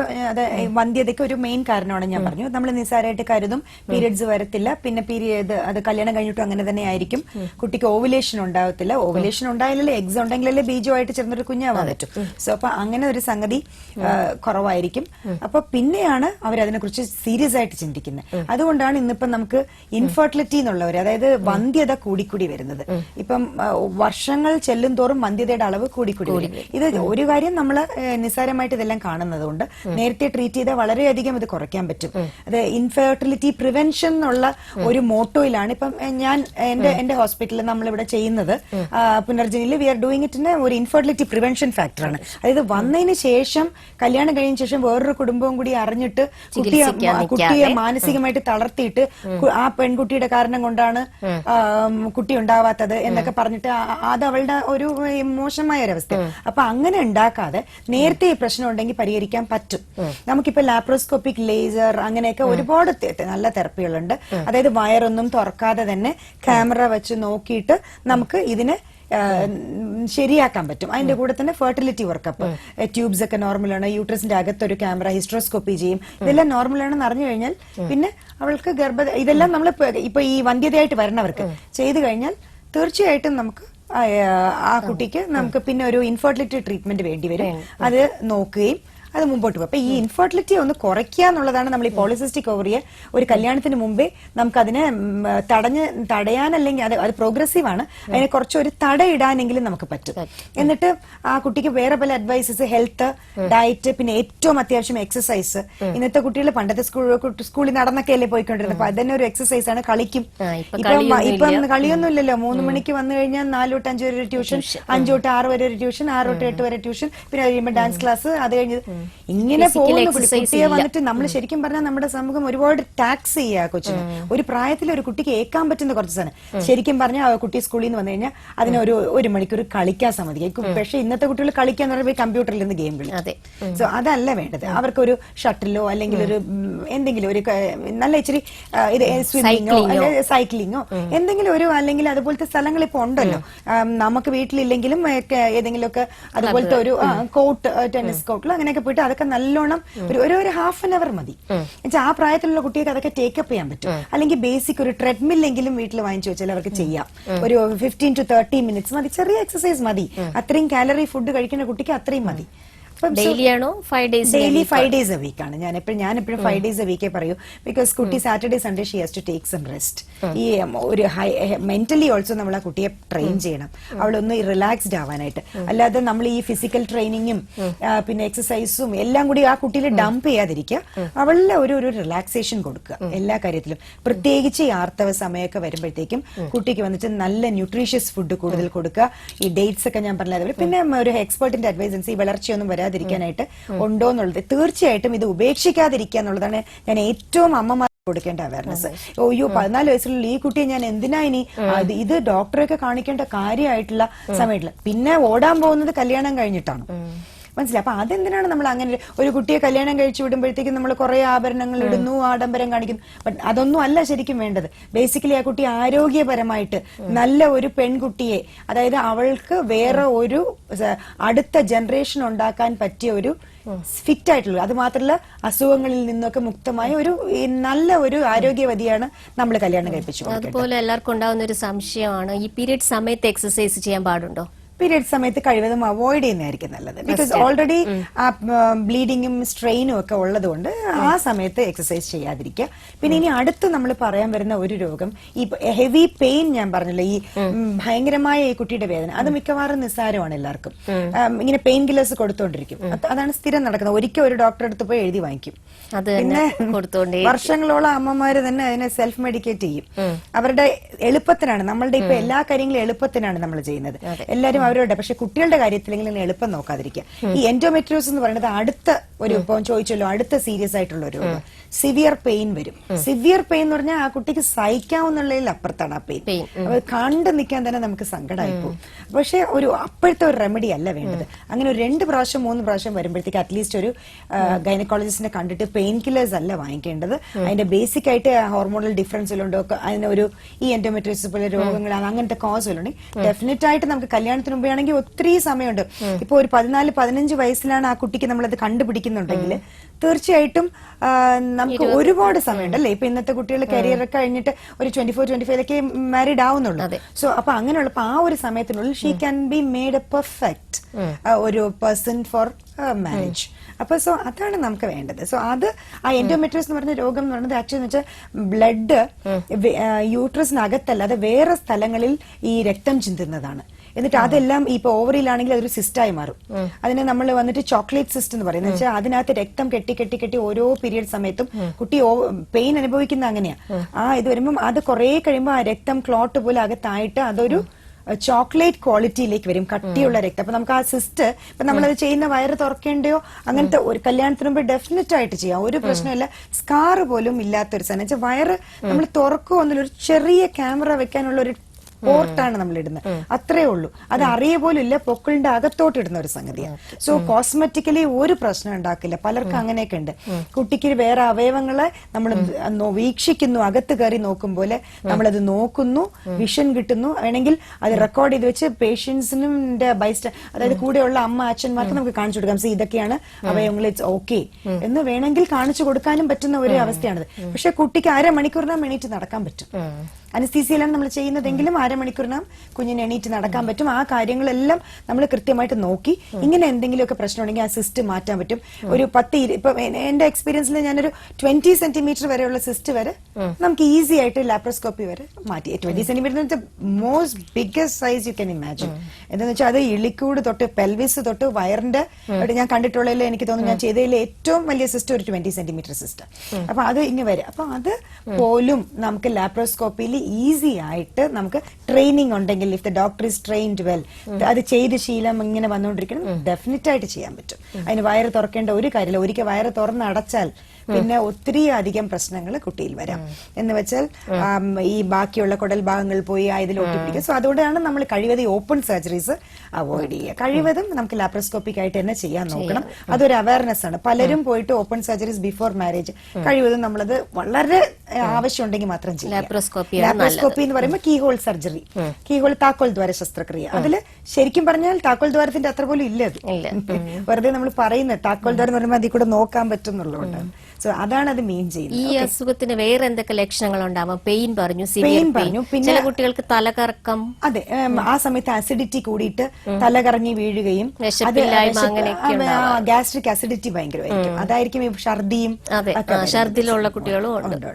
വന്ധ്യതയ്ക്ക് ഒരു മെയിൻ കാരണമാണ് ഞാൻ പറഞ്ഞു. നമ്മൾ നിസ്സാരമായിട്ട് കരുതും പീരിയഡ്സ് വരത്തില്ല, പിന്നെ പീരിയഡ് അത് കല്യാണം കഴിഞ്ഞിട്ടും അങ്ങനെ തന്നെ ആയിരിക്കും. കുട്ടിക്ക് ഓവുലേഷൻ ഉണ്ടാവത്തില്ല. ഓവുലേഷൻ ഉണ്ടായാലല്ലേ, എഗ്സ് ഉണ്ടെങ്കിലല്ലേ ബീജമായിട്ട് ചേർന്നൊരു കുഞ്ഞാവാൻ പറ്റും. സോ അപ്പൊ അങ്ങനെ ഒരു സംഗതി കുറവായിരിക്കും. അപ്പൊ പിന്നെയാണ് അവരതിനെ കുറിച്ച് സീരിയസ് ആയിട്ട് ചിന്തിക്കുന്നത്. അതുകൊണ്ടാണ് ഇന്നിപ്പം നമുക്ക് ഇൻഫെർട്ടിലിറ്റി എന്നുള്ളവർ, അതായത് വന്ധ്യത കൂടിക്കൂടി വരുന്നത്. ഇപ്പം വർഷങ്ങൾ ചെല്ലും തോറും വന്ധ്യതയുടെ അളവ് കൂടിക്കൂടി വരും. ഇത് ഒരു കാര്യം നമ്മൾ നിസ്സാരമായിട്ട് ഇതെല്ലാം കാണുന്നത് കൊണ്ട് നേരത്തെ ട്രീറ്റ് ചെയ്താൽ വളരെയധികം ഇത് കുറയ്ക്കാൻ പറ്റും. അത് ഇൻഫെർട്ടിലിറ്റി പ്രിവെൻഷൻ എന്നുള്ള ഒരു മോട്ടോയിലാണ് ഇപ്പം ഞാൻ എന്റെ ഹോസ്പിറ്റലിൽ നമ്മളിവിടെ ചെയ്യുന്നത്. പുനർജനിയിൽ വി ആർ ഡൂയിങ് ഇറ്റ് ഒരു ഇൻഫെർട്ടിലിറ്റി പ്രിവെൻഷൻ ഫാക്ടറാണ്. അതായത് വന്നതിന് ശേഷം, കല്യാണം കഴിഞ്ഞ ശേഷം വേറൊരു കുടുംബവും കൂടി അറിഞ്ഞിട്ട് കുട്ടിയെ മാനസികമായിട്ട് തളർത്തിയിട്ട് ആ പെൺകുട്ടിയുടെ കാരണം കൊണ്ടാണ് കുട്ടി ഉണ്ടാവാത്തത് എന്നൊക്കെ പറഞ്ഞിട്ട് അത് അവളുടെ ഒരു മോശമായ ഒരവസ്ഥ. അപ്പൊ അങ്ങനെ ഉണ്ടാക്കാതെ നേരത്തെ ഈ പ്രശ്നം ഉണ്ടെങ്കിൽ പരിഹരിക്കാൻ പറ്റും. നമുക്കിപ്പോ ലാപ്രോസ്കോപ്പിക് ലേസർ അങ്ങനെയൊക്കെ ഒരുപാട് നല്ല തെറപ്പികളുണ്ട്. അതായത് വയറൊന്നും തുറക്കാതെ തന്നെ ക്യാമറ വെച്ച് നോക്കിയിട്ട് നമുക്ക് ഇതിനെ ശരിയാക്കാൻ പറ്റും. അതിന്റെ കൂടെ തന്നെ ഫെർട്ടിലിറ്റി വർക്കപ്പ്, ട്യൂബ്സ് ഒക്കെ നോർമലാണ്, യൂട്രസിന്റെ അകത്തൊരു ക്യാമറ, ഹിസ്ട്രോസ്കോപ്പി ചെയ്യും. ഇതെല്ലാം നോർമലാണെന്ന് അറിഞ്ഞു കഴിഞ്ഞാൽ പിന്നെ അവൾക്ക് ഇതെല്ലാം നമ്മൾ ഇപ്പൊ ഈ വന്ധ്യതയായിട്ട് വരണവർക്ക് ചെയ്തു കഴിഞ്ഞാൽ തീർച്ചയായിട്ടും നമുക്ക് ആ കുട്ടിക്ക് നമുക്ക് പിന്നെ ഒരു ഇൻഫെർട്ടിലിറ്റി ട്രീറ്റ്മെന്റ് വേണ്ടി വരും. അത് നോക്കുകയും അത് മുമ്പോട്ട് പോകും. അപ്പൊ ഈ ഇൻഫെർട്ടിലിറ്റി ഒന്ന് കുറയ്ക്കുക എന്നുള്ളതാണ് നമ്മൾ ഈ പോളിസിസ്റ്റിക് ഓവറിയെ ഒരു കല്യാണത്തിന് മുമ്പേ നമുക്ക് അതിനെ തടയാനല്ലെങ്കിൽ അത് പ്രോഗ്രസീവ് ആണ്, അതിനെ കുറച്ചൊരു തടയിടാനെങ്കിലും നമുക്ക് പറ്റും. എന്നിട്ട് ആ കുട്ടിക്ക് വേറെ പല അഡ്വൈസസ്, ഹെൽത്ത്, ഡയറ്റ്, പിന്നെ ഏറ്റവും അത്യാവശ്യം എക്സസൈസ്. ഇന്നത്തെ കുട്ടികൾ പണ്ടത്തെ സ്കൂളിൽ നടന്നൊക്കെ അല്ലേ പോയിക്കൊണ്ടിരുന്നത്. അപ്പൊ അതന്നെ ഒരു എക്സസൈസ് ആണ്. കളിക്കും. ഇപ്പം കളിയൊന്നും ഇല്ലല്ലോ. 3 മണിക്ക് വന്നു കഴിഞ്ഞാൽ 4 തൊട്ട് 5 വരെ ഒരു ട്യൂഷൻ, 5 തൊട്ട് 6 വരെ ഒരു ട്യൂഷൻ, 6 തൊട്ട് 8 വരെ ട്യൂഷൻ, പിന്നെ കഴിയുമ്പോൾ ഡാൻസ് ക്ലാസ്, അത് കഴിഞ്ഞ് ഇങ്ങനെ പോകുന്ന കുട്ടിയെ വന്നിട്ട് നമ്മൾ ശരിക്കും പറഞ്ഞാൽ നമ്മുടെ സമൂഹം ഒരുപാട് ടാക്സ് ചെയ്യുക കൊച്ചിന്. ഒരു പ്രായത്തിൽ ഒരു കുട്ടിക്ക് ഏക്കാൻ പറ്റുന്ന കുറച്ച് സാധനം ശരിക്കും പറഞ്ഞാൽ കുട്ടി സ്കൂളിൽ നിന്ന് വന്നു കഴിഞ്ഞാൽ അതിന് ഒരു മണിക്കൂർ കളിക്കാൻ സമ്മതിക്കും. പക്ഷെ ഇന്നത്തെ കുട്ടികൾ കളിക്കാന്ന് പറയുമ്പോൾ കമ്പ്യൂട്ടറിൽ നിന്ന് ഗെയിം കളിക്കും. സോ അതല്ല വേണ്ടത്. അവർക്കൊരു ഷട്ടിലോ അല്ലെങ്കിൽ ഒരു എന്തെങ്കിലും ഒരു നല്ല ഇച്ചിരി ഇത് സ്വിമ്മിങ്ങോ അല്ലെങ്കിൽ സൈക്ലിങ്ങോ എന്തെങ്കിലും ഒരു, അല്ലെങ്കിൽ അതുപോലത്തെ സ്ഥലങ്ങൾ ഇപ്പൊ ഉണ്ടല്ലോ നമുക്ക് വീട്ടിലില്ലെങ്കിലും ഏതെങ്കിലുമൊക്കെ അതുപോലത്തെ ഒരു കോർട്ട്, ടെന്നീസ് കോർട്ടിലോ അങ്ങനെയൊക്കെ പോയിട്ട് അതൊക്കെ നല്ലോണം ഒരു ഹാഫ് ആൻ അവർ മതി. ആ പ്രായത്തിലുള്ള കുട്ടികൾക്ക് അതൊക്കെ ടേക്കപ്പ് ചെയ്യാൻ പറ്റും. അല്ലെങ്കിൽ ബേസിക് ഒരു ട്രെഡ്മില്ലെങ്കിലും വീട്ടിൽ വാങ്ങിച്ചു വെച്ചാൽ അവർക്ക് ചെയ്യാം. ഒരു 15 to 30 മിനിറ്റ്സ് മതി. ചെറിയ എക്സസൈസ് മതി. അത്രയും കാലറി ഫുഡ് കഴിക്കുന്ന കുട്ടിക്ക് അത്രയും മതി. ഡെയിലി ആണോ 5 days? Daily 5 days a week ആണ്. ഞാൻ എപ്പോഴും 5 days a week പറയൂ. ബിക്കോസ് കുട്ടി Saturday Sunday she has to take some rest. ഈ ഒരു മെന്റലി ഓൾസോ നമ്മൾ ആ കുട്ടിയെ ട്രെയിൻ ചെയ്യണം, അവളൊന്ന് റിലാക്സ്ഡ് ആവാനായിട്ട്. അല്ലാതെ നമ്മൾ ഈ ഫിസിക്കൽ ട്രെയിനിങ്ങും പിന്നെ എക്സസൈസും എല്ലാം കൂടി ആ കുട്ടിയിൽ ഡംപ് ചെയ്യാതിരിക്കുക. അവളുടെ ഒരു റിലാക്സേഷൻ കൊടുക്കുക എല്ലാ കാര്യത്തിലും. പ്രത്യേകിച്ച് ഈ ആർത്തവ സമയമൊക്കെ വരുമ്പോഴത്തേക്കും കുട്ടിക്ക് വന്നിട്ട് നല്ല ന്യൂട്രീഷ്യസ് ഫുഡ് കൂടുതൽ കൊടുക്കുക. ഈ ഡേറ്റ്സ് ഒക്കെ ഞാൻ പറഞ്ഞത്. പിന്നെ ഒരു എക്സ്പെർട്ടിന്റെ അഡ്വൈസൻസ് ഈ വളർച്ചയൊന്നും വരാതിരിക്കാനായിട്ട് ഉണ്ടോ എന്നുള്ളത് തീർച്ചയായിട്ടും ഇത് ഉപേക്ഷിക്കാതിരിക്കുക എന്നുള്ളതാണ് ഞാൻ ഏറ്റവും അമ്മമാർ കൊടുക്കേണ്ട അവയർനെസ്. അയ്യോ 14 വയസ്സിലുള്ള ഈ കുട്ടിയെ ഞാൻ എന്തിനാ ഇനി ഇത് ഡോക്ടറെയൊക്കെ കാണിക്കേണ്ട കാര്യമായിട്ടുള്ള സമയത്തില്ല. പിന്നെ ഓടാൻ പോകുന്നത് കല്യാണം കഴിഞ്ഞിട്ടാണ്. മനസ്സിലായി? അപ്പൊ അതെന്തിനാണ് നമ്മൾ അങ്ങനെ ഒരു കുട്ടിയെ കല്യാണം കഴിച്ചു വിടുമ്പോഴത്തേക്കും നമ്മൾ കുറെ ആഭരണങ്ങൾ ഇടുന്നു, ആഡംബരം കാണിക്കുന്നു. ബട്ട് അതൊന്നും അല്ല ശരിക്കും വേണ്ടത്. ബേസിക്കലി ആ കുട്ടി ആരോഗ്യപരമായിട്ട് നല്ല ഒരു പെൺകുട്ടിയെ, അതായത് അവൾക്ക് വേറെ ഒരു അടുത്ത ജനറേഷൻ ഉണ്ടാക്കാൻ പറ്റിയ ഒരു ഫിറ്റ് ആയിട്ടുള്ള, അത് മാത്രമല്ല അസുഖങ്ങളിൽ നിന്നൊക്കെ മുക്തമായ ഒരു നല്ല ഒരു ആരോഗ്യവതിയാണ് നമ്മൾ കല്യാണം കഴിപ്പിച്ചു. അതുപോലെ എല്ലാവർക്കും ഉണ്ടാവുന്ന ഒരു സംശയമാണ്, ഈ പീരിയഡ് സമയത്ത് എക്സസൈസ് ചെയ്യാൻ പാടുണ്ടോ? പീരിയഡ് സമയത്ത് കഴിവതും അവോയ്ഡ് ചെയ്യുന്നതായിരിക്കും നല്ലത്. ബിക്കോസ് ഓൾറെഡി ആ ബ്ലീഡിങ്ങും സ്ട്രെയിനും ഒക്കെ ഉള്ളതുകൊണ്ട് ആ സമയത്ത് എക്സസൈസ് ചെയ്യാതിരിക്കുക. പിന്നെ ഇനി അടുത്ത് നമ്മൾ പറയാൻ വരുന്ന ഒരു രോഗം, ഈ ഹെവി പെയിൻ ഞാൻ പറഞ്ഞല്ലോ, ഈ ഭയങ്കരമായ ഈ കുട്ടിയുടെ വേദന, അത് മിക്കവാറും നിസ്സാരമാണ് എല്ലാവർക്കും. ഇങ്ങനെ പെയിൻ കില്ലേഴ്സ് കൊടുത്തോണ്ടിരിക്കും. അതാണ് സ്ഥിരം നടക്കുന്നത്. ഒരിക്കൽ ഒരു ഡോക്ടറെ അടുത്ത് പോയി എഴുതി വാങ്ങിക്കും. പിന്നെ വർഷങ്ങളോളം അമ്മമാര് തന്നെ അതിനെ സെൽഫ് മെഡിക്കേറ്റ് ചെയ്യും. അവരുടെ എളുപ്പത്തിനാണ്. നമ്മളുടെ ഇപ്പൊ എല്ലാ കാര്യങ്ങളും എളുപ്പത്തിനാണ് നമ്മൾ ചെയ്യുന്നത്. എല്ലാവരും അവരുടെ, പക്ഷെ കുട്ടികളുടെ കാര്യത്തിലെങ്കിലും എളുപ്പം നോക്കാതിരിക്കുക. ഈ എൻഡോമെട്രിയോസിസ് എന്ന് പറയുന്നത് അടുത്ത ഒരു ഇപ്പം ചോദിച്ചല്ലോ അടുത്ത സീരിയസ് ആയിട്ടുള്ള ഒരു രോഗം സിവിയർ പെയിൻ വരും. സിവിയർ പെയിൻ എന്ന് പറഞ്ഞാൽ ആ കുട്ടിക്ക് സഹിക്കാവുന്നുള്ളതിൽ അപ്പുറത്താണ് ആ പെയിൻ. കണ്ടു നിൽക്കാൻ തന്നെ നമുക്ക് സങ്കടമായി പോകും. പക്ഷെ അപ്പോഴത്തെ ഒരു റെമഡി അല്ല വേണ്ടത്. അങ്ങനെ ഒരു 2 പ്രാവശ്യം 3 പ്രാവശ്യം വരുമ്പോഴത്തേക്ക് അറ്റ്ലീസ്റ്റ് ഒരു ഗൈനക്കോളജിസ്റ്റിനെ കണ്ടിട്ട് പെയിൻ കില്ലേഴ്സ് അല്ല വാങ്ങിക്കേണ്ടത്. അതിന്റെ ബേസിക് ആയിട്ട് ഹോർമോണൽ ഡിഫറൻസിലുണ്ടോ, അതിനൊരു ഈ എൻഡോമെട്രിയോസിസ് പോലെ രോഗങ്ങളാണ് അങ്ങനത്തെ കോസ് ഉണ്ടെങ്കിൽ ഡെഫിനറ്റ് ആയിട്ട് നമുക്ക് കല്യാണത്തിന് മുമ്പ് ആണെങ്കിൽ ഒത്തിരി സമയമുണ്ട്. ഇപ്പൊ ഒരു 14-15 വയസ്സിലാണ് ആ കുട്ടിക്ക് നമ്മളത് കണ്ടുപിടിക്കുന്നുണ്ടെങ്കിൽ തീർച്ചയായിട്ടും നമുക്ക് ഒരുപാട് സമയമുണ്ട് അല്ലേ. ഇപ്പൊ ഇന്നത്തെ കുട്ടികൾ കരിയർ ഒക്കെ കഴിഞ്ഞിട്ട് ഒരു 24-25 മാരീഡ് ആവുന്നുള്ളൂ. സോ അപ്പൊ അങ്ങനെയുള്ള ആ ഒരു സമയത്തിനുള്ളിൽ she can be made A perfect ഒരു പേഴ്സൺ ഫോർ മാരേജ്. അപ്പൊ സോ അതാണ് നമുക്ക് വേണ്ടത്. സോ അത് ആ എൻഡോമെട്രിയോസിസ് എന്ന് പറഞ്ഞ രോഗം എന്ന് പറയുന്നത് ആക്ച്വലി വെച്ചാൽ ബ്ലഡ് യൂട്രസിനകത്തല്ല, അത് വേറെ സ്ഥലങ്ങളിൽ ഈ രക്തം ചിന്തുന്നതാണ്. എന്നിട്ട് അതെല്ലാം ഇപ്പൊ ഓവറിയിലാണെങ്കിൽ അതൊരു സിസ്റ്റായി മാറും. അതിനെ നമ്മൾ വന്നിട്ട് ചോക്ലേറ്റ് സിസ്റ്റ് എന്ന് പറയുന്നത് വെച്ചാൽ അതിനകത്ത് രക്തം കെട്ടി കെട്ടി കെട്ടി ഓരോ പീരിയഡ് സമയത്തും കുട്ടി പെയിൻ അനുഭവിക്കുന്ന അങ്ങനെയാ. ഇത് വരുമ്പോൾ അത് കുറെ കഴിയുമ്പോൾ ആ രക്തം ക്ലോട്ട് പോലെ അകത്തായിട്ട് അതൊരു ചോക്ലേറ്റ് ക്വാളിറ്റിയിലേക്ക് വരും, കട്ടിയുള്ള രക്തം. അപ്പൊ നമുക്ക് ആ സിസ്റ്റ് ഇപ്പൊ നമ്മളത് ചെയ്യുന്ന വയറ് തുറക്കേണ്ടയോ അങ്ങനത്തെ ഒരു കല്യാണത്തിന് മുമ്പ് ഡെഫിനറ്റ് ആയിട്ട് ചെയ്യാം, ഒരു പ്രശ്നമില്ല. സ്കാർ പോലും ഇല്ലാത്തൊരു സാധനം വയറ് നമ്മൾ തുറക്കുമെന്നൊരു ചെറിയ ക്യാമറ വെക്കാനുള്ള ഒരു പോർട്ടാണ് നമ്മൾ ഇടുന്നത്, അത്രേ ഉള്ളൂ. അത് അറിയ പോലും ഇല്ല, പൊക്കിളിന്റെ അകത്തോട്ട് ഇടുന്ന ഒരു സംഗതിയാണ്. സോ കോസ്മെറ്റിക്കലി ഒരു പ്രശ്നം ഉണ്ടാക്കില്ല. പലർക്കും അങ്ങനെയൊക്കെ ഉണ്ട്. കുട്ടിക്ക് വേറെ അവയവങ്ങളെ നമ്മൾ വീക്ഷിക്കുന്നു, അകത്ത് കയറി നോക്കും പോലെ നമ്മളത് നോക്കുന്നു, വിഷൻ കിട്ടുന്നു. വേണമെങ്കിൽ അത് റെക്കോർഡ് ചെയ്ത് വെച്ച് പേഷ്യൻസിനും അതായത് കൂടെയുള്ള അമ്മ അച്ഛന്മാർക്ക് നമുക്ക് കാണിച്ചു കൊടുക്കാം, സി ഇതൊക്കെയാണ് അവയവങ്ങൾ, ഇറ്റ്സ് ഓക്കെ എന്ന് വേണമെങ്കിൽ കാണിച്ചു കൊടുക്കാനും പറ്റുന്ന ഒരു അവസ്ഥയാണിത്. പക്ഷെ കുട്ടിക്ക് അരമണിക്കൂറിനാം എണീറ്റ് നടക്കാൻ പറ്റും. അനസ്തീസിയയിലാണ് നമ്മൾ ചെയ്യുന്നതെങ്കിലും അരമണിക്കൂറിനാം കുഞ്ഞിന് എണീറ്റ് നടക്കാൻ പറ്റും. ആ കാര്യങ്ങളെല്ലാം നമ്മൾ കൃത്യമായിട്ട് നോക്കി ഇങ്ങനെ എന്തെങ്കിലുമൊക്കെ പ്രശ്നം ഉണ്ടെങ്കിൽ ആ സിസ്റ്റ് മാറ്റാൻ പറ്റും. ഒരു 10 ഇപ്പൊ എന്റെ എക്സ്പീരിയൻസിൽ ഞാനൊരു 20 സെന്റിമീറ്റർ വരെയുള്ള സിസ്റ്റ് വരെ നമുക്ക് ഈസി ആയിട്ട് ലാപ്രോസ്കോപ്പി വരെ മാറ്റി. 20 centimetre most biggest size you can imagine. എന്താന്ന് വെച്ചാൽ അത് ഇളിക്കൂട് തൊട്ട് പെൽവിസ് തൊട്ട് വയറിന്റെ ഞാൻ കണ്ടിട്ടുള്ളതിൽ എനിക്ക് തോന്നുന്നു ഞാൻ ചെയ്തതിൽ ഏറ്റവും വലിയ സിസ്റ്റ് ഒരു 20 സെന്റിമീറ്റർ സിസ്റ്റ്. അപ്പൊ അത് ഇങ്ങനെ വരും. അപ്പൊ അത് പോലും നമുക്ക് ലാപ്രോസ്കോപ്പിയിൽ ഈസി ആയിട്ട് നമുക്ക് ട്രെയിനിങ് ഉണ്ടെങ്കിൽ, if the doctor is trained well, അത് ചെയ്ത് ശീലം ഇങ്ങനെ വന്നുകൊണ്ടിരിക്കണം, ഡെഫിനറ്റ് ആയിട്ട് ചെയ്യാൻ പറ്റും. അതിന് വയറ് തുറക്കേണ്ട ഒരു കാര്യമില്ല. ഒരിക്കൽ വയറ് തുറന്ന് അടച്ചാൽ പിന്നെ ഒത്തിരി അധികം പ്രശ്നങ്ങൾ കുട്ടിയിൽ വരാം. എന്ന് വെച്ചാൽ ഈ ബാക്കിയുള്ള കുടൽ ഭാഗങ്ങൾ പോയി ഇതിൽ ഒട്ടിപ്പിടിക്കും. സോ അതുകൊണ്ടാണ് നമ്മൾ കഴിവതും ഓപ്പൺ സർജറീസ് അവോയ്ഡ് ചെയ്യുക. കഴിവതും നമുക്ക് ലാപ്രോസ്കോപ്പിക് ആയിട്ട് തന്നെ ചെയ്യാൻ നോക്കണം. അതൊരു അവയർനെസ് ആണ്. പലരും പോയിട്ട് ഓപ്പൺ സർജറീസ് ബിഫോർ മാരേജ് കഴിവതും നമ്മളത് വളരെ ആവശ്യമുണ്ടെങ്കിൽ മാത്രം ചെയ്യാം. ലാപ്രോസ്കോപ്പി എന്ന് പറയുമ്പോൾ കീഹോൾ സർജറി, കീഹോൾ താക്കോൽ ദ്വാര ശസ്ത്രക്രിയ. അതില് ശരിക്കും പറഞ്ഞാൽ താക്കോൽ ദ്വാരത്തിന്റെ അത്ര പോലും ഇല്ല. വെറുതെ നമ്മൾ പറയുന്നത് താക്കോൽ ദ്വാരം എന്ന് പറയുമ്പോൾ അതിൽ കൂടെ നോക്കാൻ പറ്റുന്നുള്ളതുകൊണ്ടാണ്. സോ അതാണ് അത് മെയിൻ ചെയ്യുന്നത്. ഈ അസുഖത്തിന് വേറെ എന്തൊക്കെ ലക്ഷണങ്ങൾ ഉണ്ടാവാം? പെയിൻ പറഞ്ഞു, സിവിയർ പെയിൻ, പിന്നെ കുട്ടികൾക്ക് തലകറക്കം. അതെ, ആ സമയത്ത് അസിഡിറ്റി കൂടിയിട്ട് തലകറങ്ങി വീഴുകയും ഗ്യാസ്ട്രിക് അസിഡിറ്റി ഭയങ്കരമായിരിക്കും. അതായിരിക്കും ഈ ഛർദിയും ഛർദിലുള്ള കുട്ടികളും ഉണ്ട്.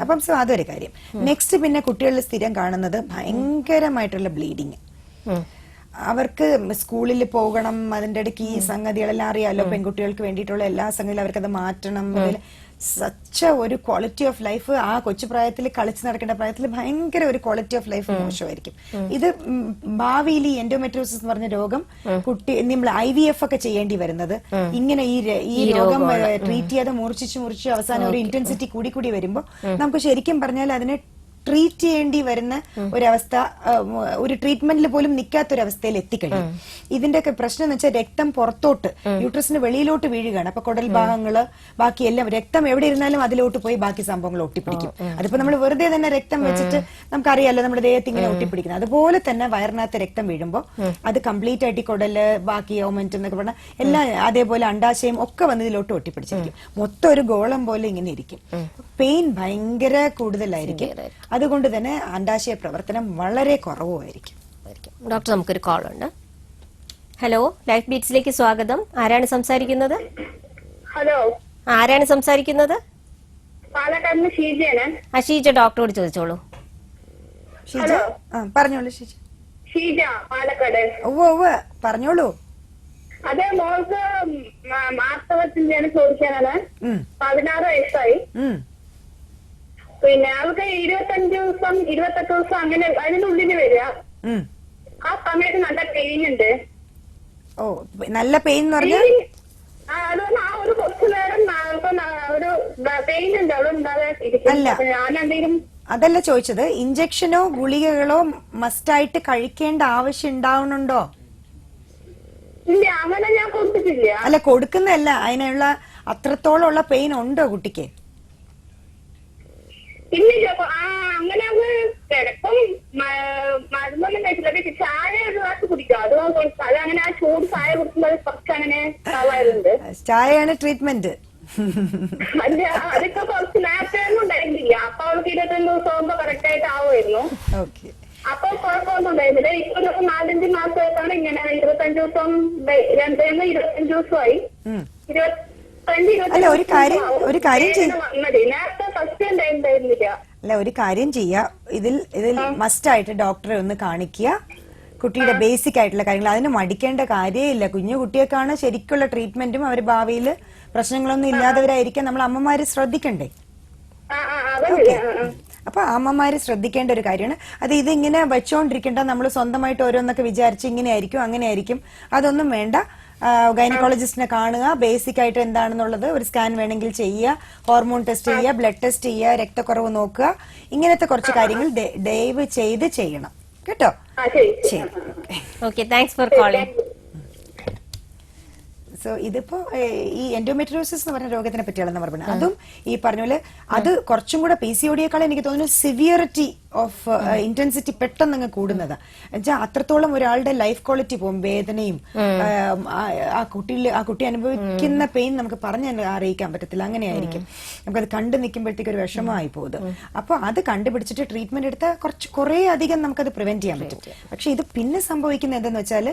അപ്പം സോ അതൊരു കാര്യം. നെക്സ്റ്റ് പിന്നെ കുട്ടികളിൽ സ്ഥിരം കാണുന്നത് ഭയങ്കരമായിട്ടുള്ള ബ്ലീഡിങ്. അവർക്ക് സ്കൂളിൽ പോകണം, അതിന്റെ ഇടയ്ക്ക് ഈ സംഗതികളെല്ലാം അറിയാലോ, പെൺകുട്ടികൾക്ക് വേണ്ടിയിട്ടുള്ള എല്ലാ സംഗതികളും അവർക്കത് മാറ്റണം. സച്ച ഒരു ക്വാളിറ്റി ഓഫ് ലൈഫ് ആ കൊച്ചു പ്രായത്തിൽ കളിച്ചു നടക്കേണ്ട പ്രായത്തിൽ ഭയങ്കര ഒരു ക്വാളിറ്റി ഓഫ് ലൈഫ് മോശമായിരിക്കും. ഇത് ഭാവിയിൽ ഈ എൻഡോമെട്രിയോസിസ് എന്ന് പറഞ്ഞ രോഗം കുട്ടി നമ്മൾ IVF ഒക്കെ ചെയ്യേണ്ടി വരുന്നത് ഇങ്ങനെ ഈ രോഗം ട്രീറ്റ് ചെയ്യാതെ മുറിച്ച് അവസാനം ഒരു ഇന്റൻസിറ്റി കൂടി വരുമ്പോൾ നമുക്ക് ശരിക്കും പറഞ്ഞാൽ അതിനെ ട്രീറ്റ് ചെയ്യേണ്ടി വരുന്ന ഒരവസ്ഥ, ഒരു ട്രീറ്റ്മെന്റിൽ പോലും നിൽക്കാത്തൊരവസ്ഥയിൽ എത്തിക്കഴിയും. ഇതിന്റെയൊക്കെ പ്രശ്നം എന്ന് വെച്ചാൽ രക്തം പുറത്തോട്ട് യൂട്രസിന് വെളിയിലോട്ട് വീഴുകയാണ്. അപ്പൊ കുടൽ ഭാഗങ്ങള് ബാക്കിയെല്ലാം രക്തം എവിടെ ഇരുന്നാലും അതിലോട്ട് പോയി ബാക്കി സംഭവങ്ങൾ ഒട്ടിപ്പിടിക്കും. അതിപ്പോ നമ്മൾ വെറുതെ തന്നെ രക്തം വെച്ചിട്ട് നമുക്കറിയാലോ നമ്മുടെ ദേഹത്ത് ഇങ്ങനെ ഒട്ടിപ്പിടിക്കുന്നത്. അതുപോലെ തന്നെ വയറിനകത്ത് രക്തം വീഴുമ്പോൾ അത് കംപ്ലീറ്റ് ആയിട്ട് കുടല് ബാക്കി ഓമന്റ് എന്നൊക്കെ പറഞ്ഞാൽ എല്ലാം അതേപോലെ അണ്ടാശയം ഒക്കെ വന്ന് ഇതിലോട്ട് ഒട്ടിപ്പിടിച്ചിരിക്കും. മൊത്തം ഒരു ഗോളം പോലെ ഇങ്ങനെ ഇരിക്കും. പെയിൻ ഭയങ്കര കൂടുതലായിരിക്കും. അതുകൊണ്ട് തന്നെ അണ്ടാശയ പ്രവർത്തനം വളരെ കുറവുമായിരിക്കും. ഡോക്ടർ, നമുക്കൊരു കോൾ ഉണ്ട്. ഹലോ, ലൈഫ് ബീറ്റ്സിലേക്ക് സ്വാഗതം. ആരാണ് സംസാരിക്കുന്നത്? ഹലോ, ആരാണ് സംസാരിക്കുന്നത്? പാലക്കാട് ഷീജയാണ്. ഷീജ ഡോക്ടറോട് ചോദിച്ചോളൂ. ഷീജ പറഞ്ഞോളൂ. ഷീജ പാലക്കാട്. പറഞ്ഞോളൂ. അതെ, മോൾക്ക് മാർത്തവത്തിന്റെയാണ് ചോദിക്കാനാണ്. 16 വയസ്സായി. പിന്നെ അവൾക്ക് 25 ദിവസം 28 ദിവസം അങ്ങനെ അതിനുള്ളിൽ വരിക. ആ സമയത്ത് നല്ല പെയിൻ ഉണ്ട്. നല്ല പെയിൻ എന്ന് പറഞ്ഞാൽ ആ ഒരു പെയിൻ ഉണ്ട് അവിടെ ഉണ്ടാകാൻ അല്ല. ഞാൻ എന്തെങ്കിലും അതല്ല ചോദിച്ചത്, ഇഞ്ചക്ഷനോ ഗുളികകളോ മസ്റ്റായിട്ട് കഴിക്കേണ്ട ആവശ്യം ഉണ്ടാവുന്നുണ്ടോ? ഇല്ല, അങ്ങനെ ഞാൻ കൊടുത്തിട്ടില്ല. അല്ല, കൊടുക്കുന്നതല്ല, അതിനുള്ള അത്രത്തോളം ഉള്ള പെയിൻ ഉണ്ടോ കുട്ടിക്ക്? ഇല്ല, അങ്ങനെ ചിലപ്പം മരുന്നൊന്നും കഴിച്ചില്ല. ചായ ഒരു ഗ്ലാസ് കുടിക്കും, അത് അങ്ങനെ ആ ചൂട് ചായ കുടിക്കുമ്പോൾ കുറച്ച് അങ്ങനെ ആവാറുണ്ട്. ചായയാണ് ട്രീറ്റ്മെന്റ്. അല്ല, അതൊക്കെ കുറച്ച് നേരത്തെ ഒന്നും ഉണ്ടായിരുന്നില്ല. അപ്പൊ അവൾക്ക് 25 ദിവസം ആകുമ്പോ കറക്റ്റ് ആയിട്ട് ആവുമായിരുന്നു. ഓക്കെ. അപ്പൊ കുഴപ്പമൊന്നും ഉണ്ടായിരുന്നില്ല. ഇപ്പൊ ഒരു 4-5 മാസമായിട്ടാണ് ഇങ്ങനെ 25 ദിവസം 25 ദിവസമായി. 25 അല്ല, ഒരു കാര്യം നേരത്തെ ഫസ്റ്റ് ഉണ്ടായിരുന്നില്ല. അല്ല, ഒരു കാര്യം ചെയ്യാ, ഇതിൽ മസ്റ്റായിട്ട് ഡോക്ടറെ ഒന്ന് കാണിക്കുക. കുട്ടിയുടെ ബേസിക് ആയിട്ടുള്ള കാര്യങ്ങൾ, അതിന് മടിക്കേണ്ട കാര്യമില്ല. കുഞ്ഞു കുട്ടിയൊക്കെയാണ് ശരിക്കുള്ള ട്രീറ്റ്മെന്റും അവർ ഭാവിയിൽ പ്രശ്നങ്ങളൊന്നും ഇല്ലാത്തവരായിരിക്കാം. നമ്മൾ അമ്മമാര് ശ്രദ്ധിക്കണ്ടേ? അപ്പൊ അമ്മമാര് ശ്രദ്ധിക്കേണ്ട ഒരു കാര്യമാണ് അത്. ഇതിങ്ങനെ വെച്ചോണ്ടിരിക്കേണ്ട, നമ്മൾ സ്വന്തമായിട്ട് ഓരോന്നൊക്കെ വിചാരിച്ച് ഇങ്ങനെ ആയിരിക്കും അങ്ങനെ ആയിരിക്കും, അതൊന്നും വേണ്ട. ഗൈനക്കോളജിസ്റ്റിനെ കാണുക, ബേസിക് ആയിട്ട് എന്താണെന്നുള്ളത് ഒരു സ്കാൻ വേണമെങ്കിൽ ചെയ്യുക, ഹോർമോൺ ടെസ്റ്റ് ചെയ്യുക, ബ്ലഡ് ടെസ്റ്റ് ചെയ്യുക, രക്തക്കുറവ് നോക്കുക, ഇങ്ങനത്തെ കുറച്ച് കാര്യങ്ങൾ ദയവ് ചെയ്ത് ചെയ്യണം കേട്ടോ. ശരി, okay, thanks for calling. So ഇതിപ്പോ ഈ എൻഡോമെട്രിയോസിസ് എന്ന് പറഞ്ഞ രോഗത്തിനെ പറ്റിയാണെന്ന് പറഞ്ഞത്. അതും ഈ പറഞ്ഞ പോലെ അത് കുറച്ചും കൂടെ PCOD-യേക്കാൾ എനിക്ക് തോന്നുന്നു സിവിയറിറ്റി ഓഫ് ഇന്റൻസിറ്റി പെട്ടെന്ന് അങ്ങ് കൂടുന്നതാ. എന്നുവെച്ചാൽ അത്രത്തോളം ഒരാളുടെ ലൈഫ് ക്വാളിറ്റി പോകും. വേദനയും ആ കുട്ടി അനുഭവിക്കുന്ന പെയിൻ നമുക്ക് പറഞ്ഞ് അറിയിക്കാൻ പറ്റത്തില്ല. അങ്ങനെയായിരിക്കും. നമുക്കത് കണ്ടു നിൽക്കുമ്പോഴത്തേക്ക് ഒരു വിഷമമായി പോകുന്നത്. അപ്പൊ അത് കണ്ടുപിടിച്ചിട്ട് ട്രീറ്റ്മെന്റ് എടുത്താൽ കുറെ അധികം നമുക്കത് പ്രിവെന്റ് ചെയ്യാൻ പറ്റും. പക്ഷെ ഇത് പിന്നെ സംഭവിക്കുന്നത് എന്തെന്ന് വെച്ചാൽ,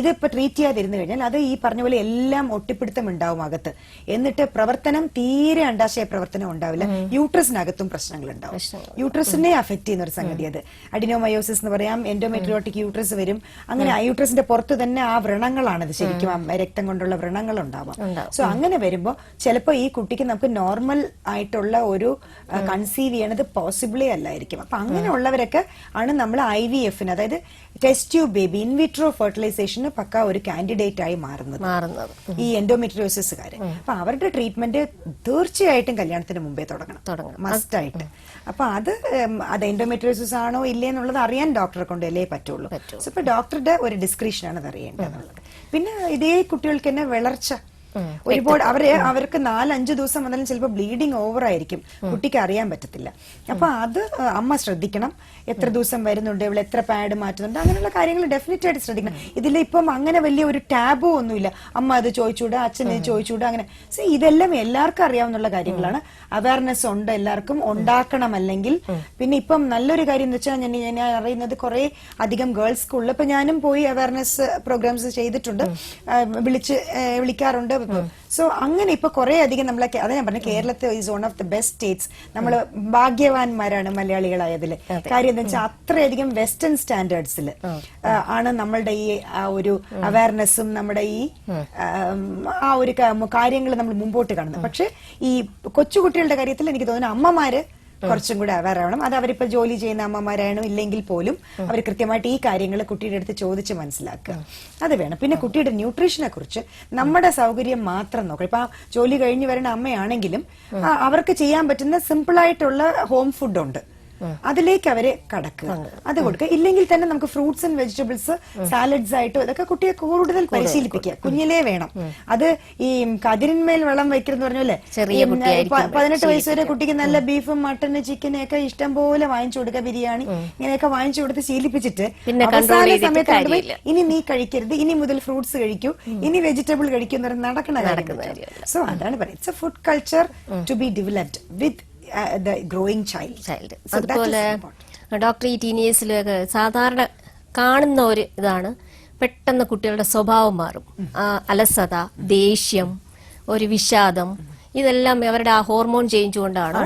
ഇതിപ്പോ ട്രീറ്റ് ചെയ്യാതിരുന്നു കഴിഞ്ഞാൽ അത് ഈ പറഞ്ഞ പോലെ എല്ലാം ഒട്ടിപ്പിടുത്തം ഉണ്ടാവും അകത്ത്. എന്നിട്ട് പ്രവർത്തനം തീരെ അണ്ടാശയ പ്രവർത്തനം ഉണ്ടാവില്ല. യൂട്രസിനകത്തും പ്രശ്നങ്ങൾ ഉണ്ടാവും. യൂട്രസിനെ അഫക്ട് ചെയ്യുന്ന ഒരു സംഗതി അത്. അഡിനോമയോസിസ് എന്ന് പറയാം, എൻഡോമെട്രിയോട്ടിക് യൂട്രസ് വരും. അങ്ങനെ ആ യൂട്രസിന്റെ പുറത്ത് തന്നെ ആ വ്രണങ്ങളാണത് ശരിക്കും, രക്തം കൊണ്ടുള്ള വ്രണങ്ങൾ ഉണ്ടാവാം. സോ അങ്ങനെ വരുമ്പോ ചിലപ്പോ ഈ കുട്ടിക്ക് നമുക്ക് നോർമൽ ആയിട്ടുള്ള ഒരു കൺസീവ് ചെയ്യണത് പോസിബിളേ അല്ലായിരിക്കും. അപ്പൊ അങ്ങനെയുള്ളവരൊക്കെ ആണ് നമ്മൾ IVF-ന്, അതായത് ടെസ്റ്റ് ട്യൂബ് ബേബി ഇൻവിട്രോ ഫെർട്ടിലൈസേഷന് പക്ക ഒരു കാൻഡിഡേറ്റ് ആയി മാറുന്നത് ഈ എൻഡോമെട്രിയോസിസുകാര്. അപ്പൊ അവരുടെ ട്രീറ്റ്മെന്റ് തീർച്ചയായിട്ടും കല്യാണത്തിന് മുമ്പേ തുടങ്ങണം, മസ്റ്റ് ആയിട്ട്. അപ്പൊ അത് എൻഡോമെട്രിയോസിസ് ആണോ ഇല്ലേ എന്നുള്ളത് അറിയാൻ ഡോക്ടറെ കൊണ്ടല്ലേ പറ്റുള്ളൂ. സോ ഇപ്പൊ ഡോക്ടറുടെ ഒരു ഡിസ്ക്രിപ്ഷനാണ് അത് അറിയേണ്ടത്. പിന്നെ ഇതേ കുട്ടികൾക്ക് തന്നെ വളർച്ച ഒരുപാട് അവർക്ക് 4-5 ദിവസം വന്നാലും ചിലപ്പോൾ ബ്ലീഡിങ് ഓവർ ആയിരിക്കും, കുട്ടിക്ക് അറിയാൻ പറ്റത്തില്ല. അപ്പൊ അത് അമ്മ ശ്രദ്ധിക്കണം. എത്ര ദിവസം വരുന്നുണ്ട്, ഇവിടെ എത്ര പാഡ് മാറ്റുന്നുണ്ട്, അങ്ങനെയുള്ള കാര്യങ്ങൾ ഡെഫിനറ്റ് ആയിട്ട് ശ്രദ്ധിക്കണം. ഇതിൽ ഇപ്പം അങ്ങനെ വലിയ ഒരു ടാബോ ഒന്നുമില്ല. അമ്മ അത് ചോദിച്ചൂടാ, അച്ഛനെ ചോദിച്ചൂടാ, അങ്ങനെ. സോ ഇതെല്ലാം എല്ലാവർക്കും അറിയാവുന്ന കാര്യങ്ങളാണ്. അവയർനെസ് ഉണ്ട്, എല്ലാവർക്കും ഉണ്ടാക്കണം. അല്ലെങ്കിൽ പിന്നെ ഇപ്പം നല്ലൊരു കാര്യം എന്ന് വെച്ചാൽ, ഞാൻ അറിയുന്നത് കുറെ അധികം ഗേൾസ് സ്കൂളിൽ ഇപ്പൊ ഞാനും പോയി അവയർനെസ് പ്രോഗ്രാംസ് ചെയ്തിട്ടുണ്ട്, വിളിക്കാറുണ്ട്. സോ അങ്ങനെ ഇപ്പൊ കുറെ അധികം നമ്മളെ, അതാ ഞാൻ പറഞ്ഞു, കേരളത്തിൽ is one of the best States. നമ്മൾ ഭാഗ്യവാന്മാരാണ് മലയാളികളായതിൽ. കാര്യം എന്താ വെച്ചാൽ അത്രയധികം വെസ്റ്റേൺ സ്റ്റാൻഡേർഡ്സിൽ ആണ് നമ്മളുടെ ഈ ഒരു അവയർനെസ്സും നമ്മുടെ ഈ ആ ഒരു കാര്യങ്ങൾ നമ്മൾ മുമ്പോട്ട് കാണുന്നത്. പക്ഷെ ഈ കൊച്ചുകുട്ടികളുടെ കാര്യത്തിൽ എനിക്ക് തോന്നുന്നു അമ്മമാര് കുറച്ചും കൂടെ അവയർ ആവണം. അത് അവരിപ്പോ ജോലി ചെയ്യുന്ന അമ്മമാരാണോ ഇല്ലെങ്കിൽ പോലും അവർ കൃത്യമായിട്ട് ഈ കാര്യങ്ങൾ കുട്ടിയുടെ അടുത്ത് ചോദിച്ച് മനസ്സിലാക്കുക, അത് വേണം. പിന്നെ കുട്ടിയുടെ ന്യൂട്രീഷനെ കുറിച്ച് നമ്മുടെ സൗകര്യം മാത്രം നോക്കണം. ഇപ്പൊ ജോലി കഴിഞ്ഞ് വരുന്ന അമ്മയാണെങ്കിലും അവർക്ക് ചെയ്യാൻ പറ്റുന്ന സിമ്പിൾ ആയിട്ടുള്ള ഹോം ഫുഡ് ഉണ്ട്, അതിലേക്ക് അവര് കടക്കുക, അത് കൊടുക്കുക. ഇല്ലെങ്കിൽ തന്നെ നമുക്ക് ഫ്രൂട്ട്സ് ആൻഡ് വെജിറ്റബിൾസ്, സാലഡ്സ് ആയിട്ടോ ഇതൊക്കെ കുട്ടിയെ കൂടുതൽ പരിശീലിപ്പിക്കുക, കുഞ്ഞിലേ വേണം. അത് ഈ കതിരിന്മേൽ വെള്ളം വെക്കുന്ന പറഞ്ഞല്ലേ, 18 വയസ്സ് വരെ കുട്ടിക്ക് നല്ല ബീഫും മട്ടന് ചിക്കനും ഒക്കെ ഇഷ്ടം പോലെ വാങ്ങിച്ചു കൊടുക്കുക, ബിരിയാണി ഇങ്ങനെയൊക്കെ വാങ്ങിച്ചു കൊടുത്ത് ശീലിപ്പിച്ചിട്ട് അവസാന സമയത്ത് ഇനി നീ കഴിക്കരുത്, ഇനി മുതൽ ഫ്രൂട്ട്സ് കഴിക്കൂ, ഇനി വെജിറ്റബിൾ കഴിക്കൂ എന്ന് പറഞ്ഞ് നടക്കുന്ന കാര്യം. സോ അതാണ് പറയുന്നത്, it's a food culture to be developed with the growing child. So അതുപോലെ ഡോക്ടർ ഈ ടീനേജിലൊക്കെ സാധാരണ കാണുന്ന ഒരു ഇതാണ്, പെട്ടെന്ന് കുട്ടികളുടെ സ്വഭാവം മാറും. അലസത, ദേഷ്യം, ഒരു വിഷാദം, ഇതെല്ലാം അവരുടെ ആ ഹോർമോൺ ചേഞ്ച് കൊണ്ടാണ്.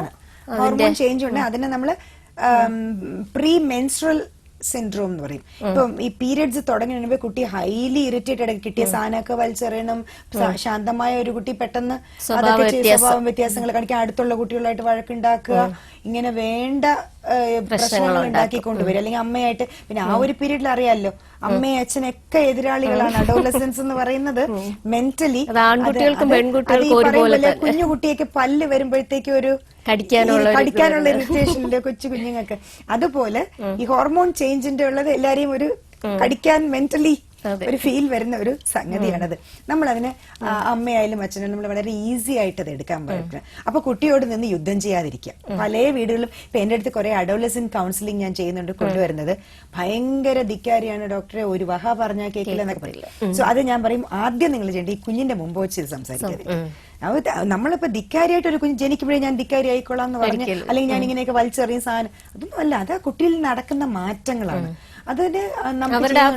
ഹോർമോൺ ചേഞ്ച് കൊണ്ട് അതിനെ നമ്മള് പ്രീ മെൻസ്ട്രൽ സിൻഡ്രോം എന്ന് പറയും. ഇപ്പം ഈ പീരിയഡ്സ് തുടങ്ങുന്ന കുട്ടി ഹൈലി ഇറിറ്റേറ്റഡ്, കിട്ടിയ സാധനമൊക്കെ വലിച്ചെറിയണം. ശാന്തമായ ഒരു കുട്ടി പെട്ടെന്ന് സ്വഭാവ വ്യത്യാസങ്ങൾ കാണിക്കാൻ, അടുത്തുള്ള കുട്ടികളായിട്ട് വഴക്കുണ്ടാക്കുക, ഇങ്ങനെ വേണ്ട പ്രശ്നങ്ങൾ ഉണ്ടാക്കി കൊണ്ടുവരും. അല്ലെങ്കിൽ അമ്മയായിട്ട് പിന്നെ ആ ഒരു പീരീഡിൽ അറിയാമല്ലോ, അമ്മയും അച്ഛനൊക്കെ എതിരാളികളാണ്. അഡോളസൻസ് എന്ന് പറയുന്നത് മെന്റലി കുഞ്ഞു കുട്ടിയൊക്കെ പല്ല് വരുമ്പോഴത്തേക്ക് ഒരു കടിക്കാനുള്ള ഇറിറ്റേഷനിലെ കൊച്ചു കുഞ്ഞുങ്ങൾക്ക്. അതുപോലെ ഈ ഹോർമോൺ ചേഞ്ചിന്റെ ഉള്ളത് എല്ലാരെയും ഒരു കടിക്കാൻ മെന്റലി ഒരു ഫീൽ വരുന്ന ഒരു സംഗതിയാണത്. നമ്മൾ അതിന് അമ്മയായാലും അച്ഛനും നമ്മൾ വളരെ ഈസി ആയിട്ട് അത് എടുക്കാൻ പറ്റും. അപ്പൊ കുട്ടിയോട് നിന്ന് യുദ്ധം ചെയ്യാതിരിക്കുക. പല വീടുകളിലും ഇപ്പൊ എന്റെ അടുത്ത് കുറെ അഡോളസന്റ് കൗൺസിലിംഗ് ഞാൻ ചെയ്യുന്നുണ്ട്, കൊണ്ടുവരുന്നത് ഭയങ്കര ധിക്കാരിയാണ് ഡോക്ടറെ, ഒരു വഹ പറഞ്ഞാൽ കേൾക്കില്ല എന്നൊക്കെ പറയില്ല. സോ അത് ഞാൻ പറയും, ആദ്യം നിങ്ങൾ ചെയ്യേണ്ട ഈ കുഞ്ഞിന്റെ മുമ്പ് വെച്ച് സംസാരിക്കാതിരിക്കും. നമ്മളിപ്പോ ധിക്കാരിയായിട്ട് ഒരു കുഞ്ഞ് ജനിക്കുമ്പോഴേ ഞാൻ ധിക്കാരി ആയിക്കോളാം എന്ന് പറഞ്ഞ്, അല്ലെങ്കിൽ ഞാൻ ഇങ്ങനെയൊക്കെ വലിച്ചെറിയും സാധനം, അതൊന്നും അല്ല. അത് കുട്ടിയിൽ നടക്കുന്ന മാറ്റങ്ങളാണ്. അതിന്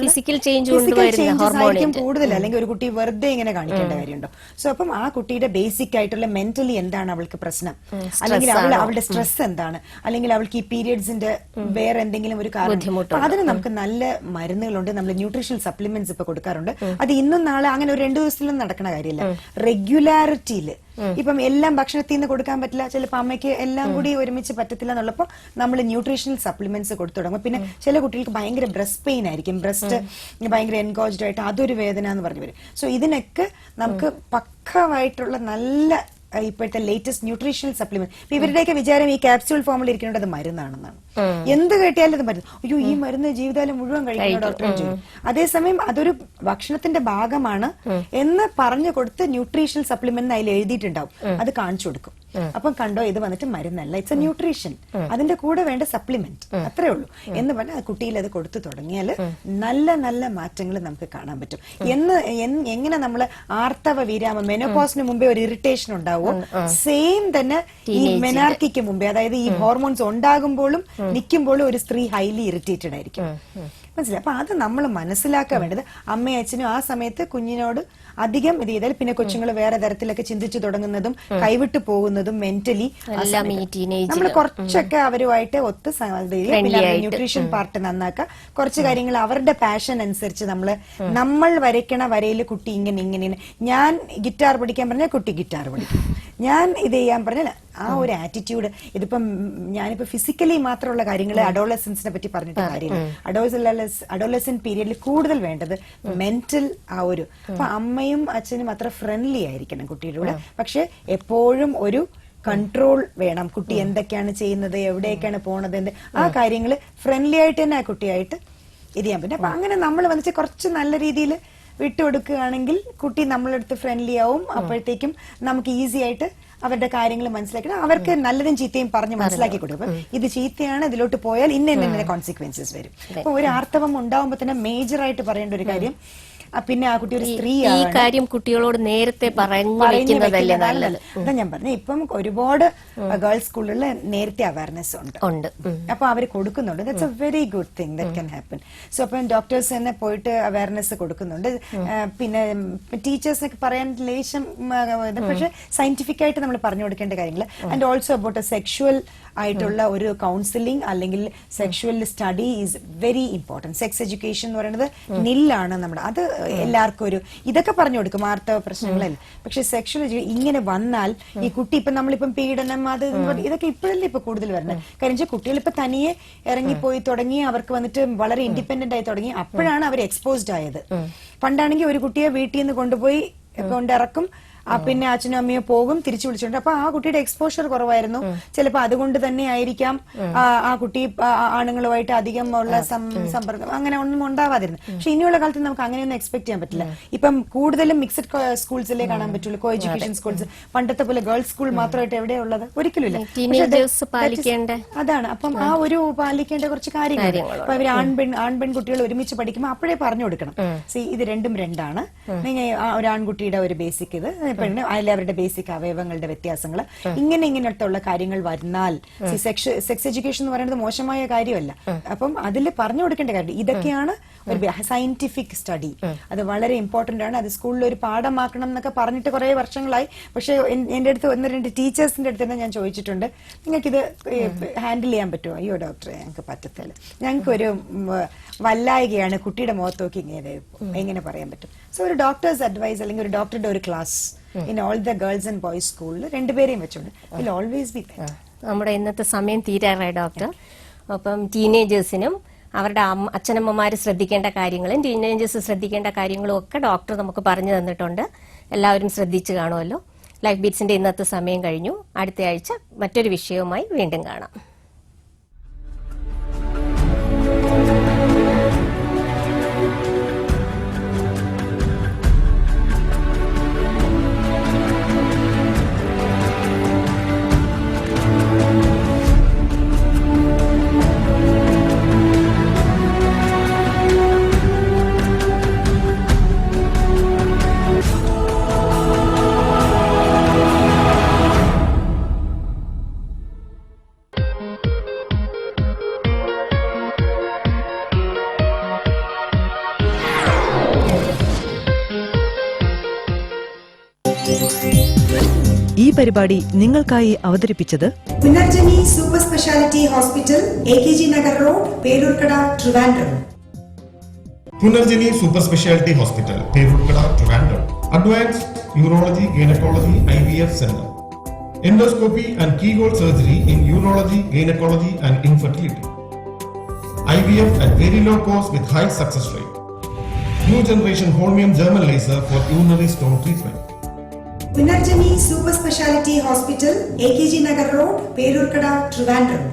ഫിസിക്കൽ ചേഞ്ച് ആയിരിക്കും കൂടുതൽ. അല്ലെങ്കിൽ ഒരു കുട്ടി വെറുതെ ഇങ്ങനെ കാണിക്കേണ്ട കാര്യമുണ്ടോ? സോ അപ്പം ആ കുട്ടിയുടെ ബേസിക് ആയിട്ടുള്ള മെന്റലി എന്താണ് അവൾക്ക് പ്രശ്നം, അല്ലെങ്കിൽ അവളുടെ സ്ട്രെസ് എന്താണ്, അല്ലെങ്കിൽ അവൾക്ക് ഈ പീരിയഡ്സിന്റെ വേറെ എന്തെങ്കിലും ഒരു കാരണം, അതിന് നമുക്ക് നല്ല മരുന്നുകളുണ്ട്. നമ്മൾ ന്യൂട്രീഷണൽ സപ്ലിമെന്റ്സ് ഇപ്പൊ കൊടുക്കാറുണ്ട്. അത് ഇന്നും നാളെ അങ്ങനെ ഒരു 2 ദിവസത്തിലൊന്നും നടക്കുന്ന കാര്യമില്ല. റെഗുലാരിറ്റിയില് ഇപ്പം എല്ലാം ഭക്ഷണത്തിൽ നിന്ന് കൊടുക്കാൻ പറ്റില്ല, ചിലപ്പോൾ അമ്മയ്ക്ക് എല്ലാം കൂടി ഒരുമിച്ച് പറ്റത്തില്ല എന്നുള്ളപ്പോൾ നമ്മൾ ന്യൂട്രീഷണൽ സപ്ലിമെന്റ്സ് കൊടുത്തു തുടങ്ങും. പിന്നെ ചില കുട്ടികൾക്ക് ഭയങ്കര ബ്രസ്റ്റ് പെയിൻ ആയിരിക്കും, ബ്രസ്റ്റ് ഭയങ്കര എൻഗോജ്ഡ് ആയിട്ട് അതൊരു വേദന എന്ന് പറഞ്ഞു വരും. സോ ഇതിനൊക്കെ നമുക്ക് പക്കമായിട്ടുള്ള നല്ല ഇപ്പോഴത്തെ ലേറ്റസ്റ്റ് ന്യൂട്രീഷണൽ സപ്ലിമെന്റ്. ഇവരുടെയൊക്കെ വിചാരം ഈ ക്യാപ്സ്യൂൾ ഫോമിൽ ഇരിക്കുന്നത് അത് മരുന്നാണെന്നാണ്. എന്ത് കേട്ടിയാലും അത് മരുന്ന്, അയ്യോ ഈ മരുന്ന് ജീവിതകാലം മുഴുവൻ കഴിക്കുന്ന ഡോക്ടറെ ചോദിക്കും. അതേസമയം അതൊരു ഭക്ഷണത്തിന്റെ ഭാഗമാണ് എന്ന് പറഞ്ഞു കൊടുത്ത് ന്യൂട്രീഷണൽ സപ്ലിമെന്റ് അതിൽ എഴുതിയിട്ടുണ്ടാവും, അത് കാണിച്ചു കൊടുക്കും. അപ്പം കണ്ടോ ഇത് വന്നിട്ട് മരുന്നല്ല, ഇറ്റ്സ് എ ന്യൂട്രീഷൻ, അതിന്റെ കൂടെ വേണ്ട സപ്ലിമെന്റ്, അത്രേ ഉള്ളൂ എന്ന് പറഞ്ഞാൽ കുട്ടിയിൽ അത് കൊടുത്തു തുടങ്ങിയാൽ നല്ല നല്ല മാറ്റങ്ങൾ നമുക്ക് കാണാൻ പറ്റും. എങ്ങനെ നമ്മൾ ആർത്തവ വിരാമം, മെനോപോസിന് മുമ്പേ ഒരു ഇറിറ്റേഷൻ ഉണ്ടാവും, സെയിം തന്നെ ഈ മെനാർക്കിക്ക് മുമ്പേ, അതായത് ഈ ഹോർമോൺസ് ഉണ്ടാകുമ്പോഴും നിൽക്കുമ്പോഴും ഒരു സ്ത്രീ ഹൈലി ഇറിറ്റേറ്റഡ് ആയിരിക്കും. മനസ്സിലായി? അപ്പൊ അത് നമ്മൾ മനസ്സിലാക്കാൻ വേണ്ടത് അമ്മയും അച്ഛനും ആ സമയത്ത് കുഞ്ഞിനോട് അധികം ഇത് ചെയ്താൽ പിന്നെ കൊച്ചുങ്ങൾ വേറെ തരത്തിലൊക്കെ ചിന്തിച്ചു തുടങ്ങുന്നതും കൈവിട്ടു പോകുന്നതും മെന്റലി നമ്മൾ കുറച്ചൊക്കെ അവരുമായിട്ട് ഒത്ത് ന്യൂട്രീഷൻ പാർട്ട് നന്നാക്കുക. കുറച്ച് കാര്യങ്ങൾ അവരുടെ പാഷൻ അനുസരിച്ച് നമ്മൾ വരയ്ക്കണ വരയിൽ കുട്ടി ഇങ്ങനെ ഞാൻ ഗിറ്റാർ പഠിക്കാൻ പറഞ്ഞാൽ കുട്ടി ഗിറ്റാർ പഠിക്കും, ഞാൻ ഇത് ചെയ്യാൻ പറഞ്ഞാൽ ആ ഒരു ആറ്റിറ്റ്യൂഡ്. ഇതിപ്പം ഞാനിപ്പോ ഫിസിക്കലി മാത്രമുള്ള കാര്യങ്ങൾ അഡോളസൻസിനെ പറ്റി പറഞ്ഞിട്ട് കാര്യമില്ല. അഡോളസന്റ് പീരിയഡിൽ കൂടുതൽ വേണ്ടത് മെന്റൽ ആ ഒരു. അപ്പൊ അമ്മയും അച്ഛനും അത്ര ഫ്രണ്ട്ലി ആയിരിക്കണം കുട്ടിയുടെ കൂടെ, പക്ഷെ എപ്പോഴും ഒരു കൺട്രോൾ വേണം. കുട്ടി എന്തൊക്കെയാണ് ചെയ്യുന്നത്, എവിടേക്കാണ് പോണത്, ആ കാര്യങ്ങൾ ഫ്രണ്ട്ലി ആയിട്ട് തന്നെ ആ കുട്ടിയായിട്ട് ഇത് ചെയ്യാൻ പറ്റും. അപ്പൊ അങ്ങനെ നമ്മൾ വന്നിട്ട് കുറച്ച് നല്ല രീതിയിൽ വിട്ടുകൊടുക്കുകയാണെങ്കിൽ കുട്ടി നമ്മളെടുത്ത് ഫ്രണ്ട്ലി ആവും. അപ്പോഴത്തേക്കും നമുക്ക് ഈസി ആയിട്ട് അവരുടെ കാര്യങ്ങൾ മനസ്സിലാക്കണം. അവർക്ക് നല്ലതും ചീത്തയും പറഞ്ഞ് മനസ്സിലാക്കി കൊടുക്കും. ഇത് ചീത്തയാണ്, ഇതിലോട്ട് പോയാൽ ഇന്ന കോൺസിക്വൻസസ് വരും. അപ്പൊ ഒരു ആർത്തവം ഉണ്ടാവുമ്പോ തന്നെ മേജർ ആയിട്ട് പറയേണ്ട ഒരു കാര്യം, പിന്നെ ആ കുട്ടി ഒരു സ്ത്രീ, ഈ കാര്യം കുട്ടികളോട് നേരത്തെ പറയുന്നതല്ലേ നല്ലത്. അതാ ഞാൻ പറഞ്ഞു, ഇപ്പം ഒരുപാട് ഗേൾസ് സ്കൂളുകളിൽ നേരത്തെ അവയർനെസ് ഉണ്ട്, അപ്പൊ അവര് കൊടുക്കുന്നുണ്ട്. That's A very good thing that can happen. So അപ്പം ഡോക്ടേഴ്സ് തന്നെ പോയിട്ട് അവയർനെസ് കൊടുക്കുന്നുണ്ട്. പിന്നെ ടീച്ചേഴ്സിനൊക്കെ പറയാൻ ലേശം, പക്ഷെ സയന്റിഫിക് ആയിട്ട് നമ്മൾ പറഞ്ഞു കൊടുക്കേണ്ട കാര്യങ്ങൾ. And also about A sexual ആയിട്ടുള്ള ഒരു കൗൺസിലിംഗ് അല്ലെങ്കിൽ sexual study is very important. Sex education എന്ന് പറയുന്നത് നില്ലാണ് നമ്മുടെ. അത് എല്ലാവർക്കും ഒരു ഇതൊക്കെ പറഞ്ഞു കൊടുക്കും, ആർത്തവ പ്രശ്നങ്ങളല്ല. പക്ഷെ സെക്ഷുവൽ ഇങ്ങനെ വന്നാൽ ഈ കുട്ടി ഇപ്പൊ നമ്മളിപ്പം പീഡനം അത് ഇതൊക്കെ ഇപ്പോഴല്ലേ ഇപ്പൊ കൂടുതൽ വരുന്നത്. കാര്യം വെച്ചാൽ കുട്ടികൾ ഇപ്പൊ തനിയെ ഇറങ്ങിപ്പോയി തുടങ്ങി, അവർക്ക് വന്നിട്ട് വളരെ ഇൻഡിപെൻഡന്റ് ആയി തുടങ്ങി, അപ്പോഴാണ് അവർ എക്സ്പോസ്ഡ് ആയത്. പണ്ടാണെങ്കിൽ ഒരു കുട്ടിയെ വീട്ടിൽ നിന്ന് കൊണ്ടുപോയി കൊണ്ടിറക്കും, പിന്നെ അച്ഛനും അമ്മയോ പോകും, തിരിച്ചു വിളിച്ചിട്ടുണ്ട്. അപ്പൊ ആ കുട്ടിയുടെ എക്സ്പോഷർ കുറവായിരുന്നു. ചിലപ്പോ അതുകൊണ്ട് തന്നെ ആയിരിക്കാം ആ കുട്ടി ആണുങ്ങളുമായിട്ട് അധികം ഉള്ള സമ്പർക്കം അങ്ങനെ ഒന്നും ഉണ്ടാവാതിരുന്നു. പക്ഷെ ഇനിയുള്ള കാലത്ത് നമുക്ക് അങ്ങനെയൊന്നും എക്സ്പെക്ട് ചെയ്യാൻ പറ്റില്ല. ഇപ്പം കൂടുതലും മിക്സഡ് സ്കൂൾസിലേ കാണാൻ പറ്റുള്ളൂ, കോ എഡ്യൂക്കേഷൻ സ്കൂൾസ്. പണ്ടത്തെ പോലെ ഗേൾസ് സ്കൂൾ മാത്രമായിട്ട് എവിടെയാ ഉള്ളത്? ഒരിക്കലും ഇല്ല. അതാണ്. അപ്പം ആ ഒരു പാലിക്കേണ്ട കുറച്ച് കാര്യങ്ങൾ. അപ്പൊ അവർ ആൺപെൺകുട്ടികൾ ഒരുമിച്ച് പഠിക്കുമ്പോൾ അപ്പോഴേ പറഞ്ഞു കൊടുക്കണം, ഇത് രണ്ടും രണ്ടാണ്. ഒരു ആൺകുട്ടിയുടെ ഒരു ബേസിക് ഇത്, പെണ്ണ് അതിൽ അവരുടെ ബേസിക് അവയവങ്ങളുടെ വ്യത്യാസങ്ങൾ, ഇങ്ങനത്തെ ഉള്ള കാര്യങ്ങൾ വന്നാൽ സെക്സ് എഡ്യൂക്കേഷൻ എന്ന് പറയുന്നത് മോശമായ കാര്യമല്ല. അപ്പം അതിൽ പറഞ്ഞു കൊടുക്കേണ്ട കാര്യം ഇതൊക്കെയാണ്. ഒരു സയന്റിഫിക് സ്റ്റഡി അത് വളരെ ഇമ്പോർട്ടന്റ് ആണ്. അത് സ്കൂളിൽ ഒരു പാഠമാക്കണം എന്നൊക്കെ പറഞ്ഞിട്ട് കുറെ വർഷങ്ങളായി. പക്ഷെ എന്റെ അടുത്ത് 1-2 ടീച്ചേഴ്സിന്റെ അടുത്ത് തന്നെ ഞാൻ ചോദിച്ചിട്ടുണ്ട്, നിങ്ങൾക്കിത് ഹാൻഡിൽ ചെയ്യാൻ പറ്റുമോ? അയ്യോ ഡോക്ടറെ ഞങ്ങൾക്ക് പറ്റത്തില്ല, ഞങ്ങൾക്കൊരു വല്ലായികയാണ്, കുട്ടിയുടെ മുഖത്ത് നോക്കി എങ്ങനെ പറയാൻ പറ്റും? സോ ഒരു ഡോക്ടേഴ്സ് അഡ്വൈസ് അല്ലെങ്കിൽ ഒരു ഡോക്ടറുടെ ഒരു class in all the girls and boys സ്കൂളിൽ രണ്ടുപേരെയും വെച്ചോണ്ട് വിൽ ഓൾവേസ് ബി ദെയർ. നമ്മുടെ ഇന്നത്തെ സമയം തീരാറായി ഡോക്ടർ. അപ്പം ടീനേജേഴ്സിനും അവരുടെ അച്ഛനമ്മമാർ ശ്രദ്ധിക്കേണ്ട കാര്യങ്ങളും ടീനേജേഴ്സ് ശ്രദ്ധിക്കേണ്ട കാര്യങ്ങളും ഒക്കെ ഡോക്ടർ നമുക്ക് പറഞ്ഞു തന്നിട്ടുണ്ട്. എല്ലാവരും ശ്രദ്ധിച്ചു കാണുമല്ലോ. ലൈഫ് ബീറ്റ്സിന്റെ ഇന്നത്തെ സമയം കഴിഞ്ഞു. അടുത്ത ആഴ്ച മറ്റൊരു വിഷയവുമായി വീണ്ടും കാണാം. ഈ പരിപാടി നിങ്ങൾക്കായി അവതരിപ്പിച്ചത് Punarjani super speciality hospital, AKG Nagar road, Peroorkada, Trivandrum. Punarjani super speciality hospital, Peroorkada, Trivandrum. Advanced urology, gynaecology, IVF centre. Endoscopy and keyhole surgery in urology, gynecology and infertility. IVF at very low cost with high success rate. New generation Holmium German laser for urinary stone treatment. Punarjani super speciality hospital, AKG Nagar road, Peroorkada, Trivandrum.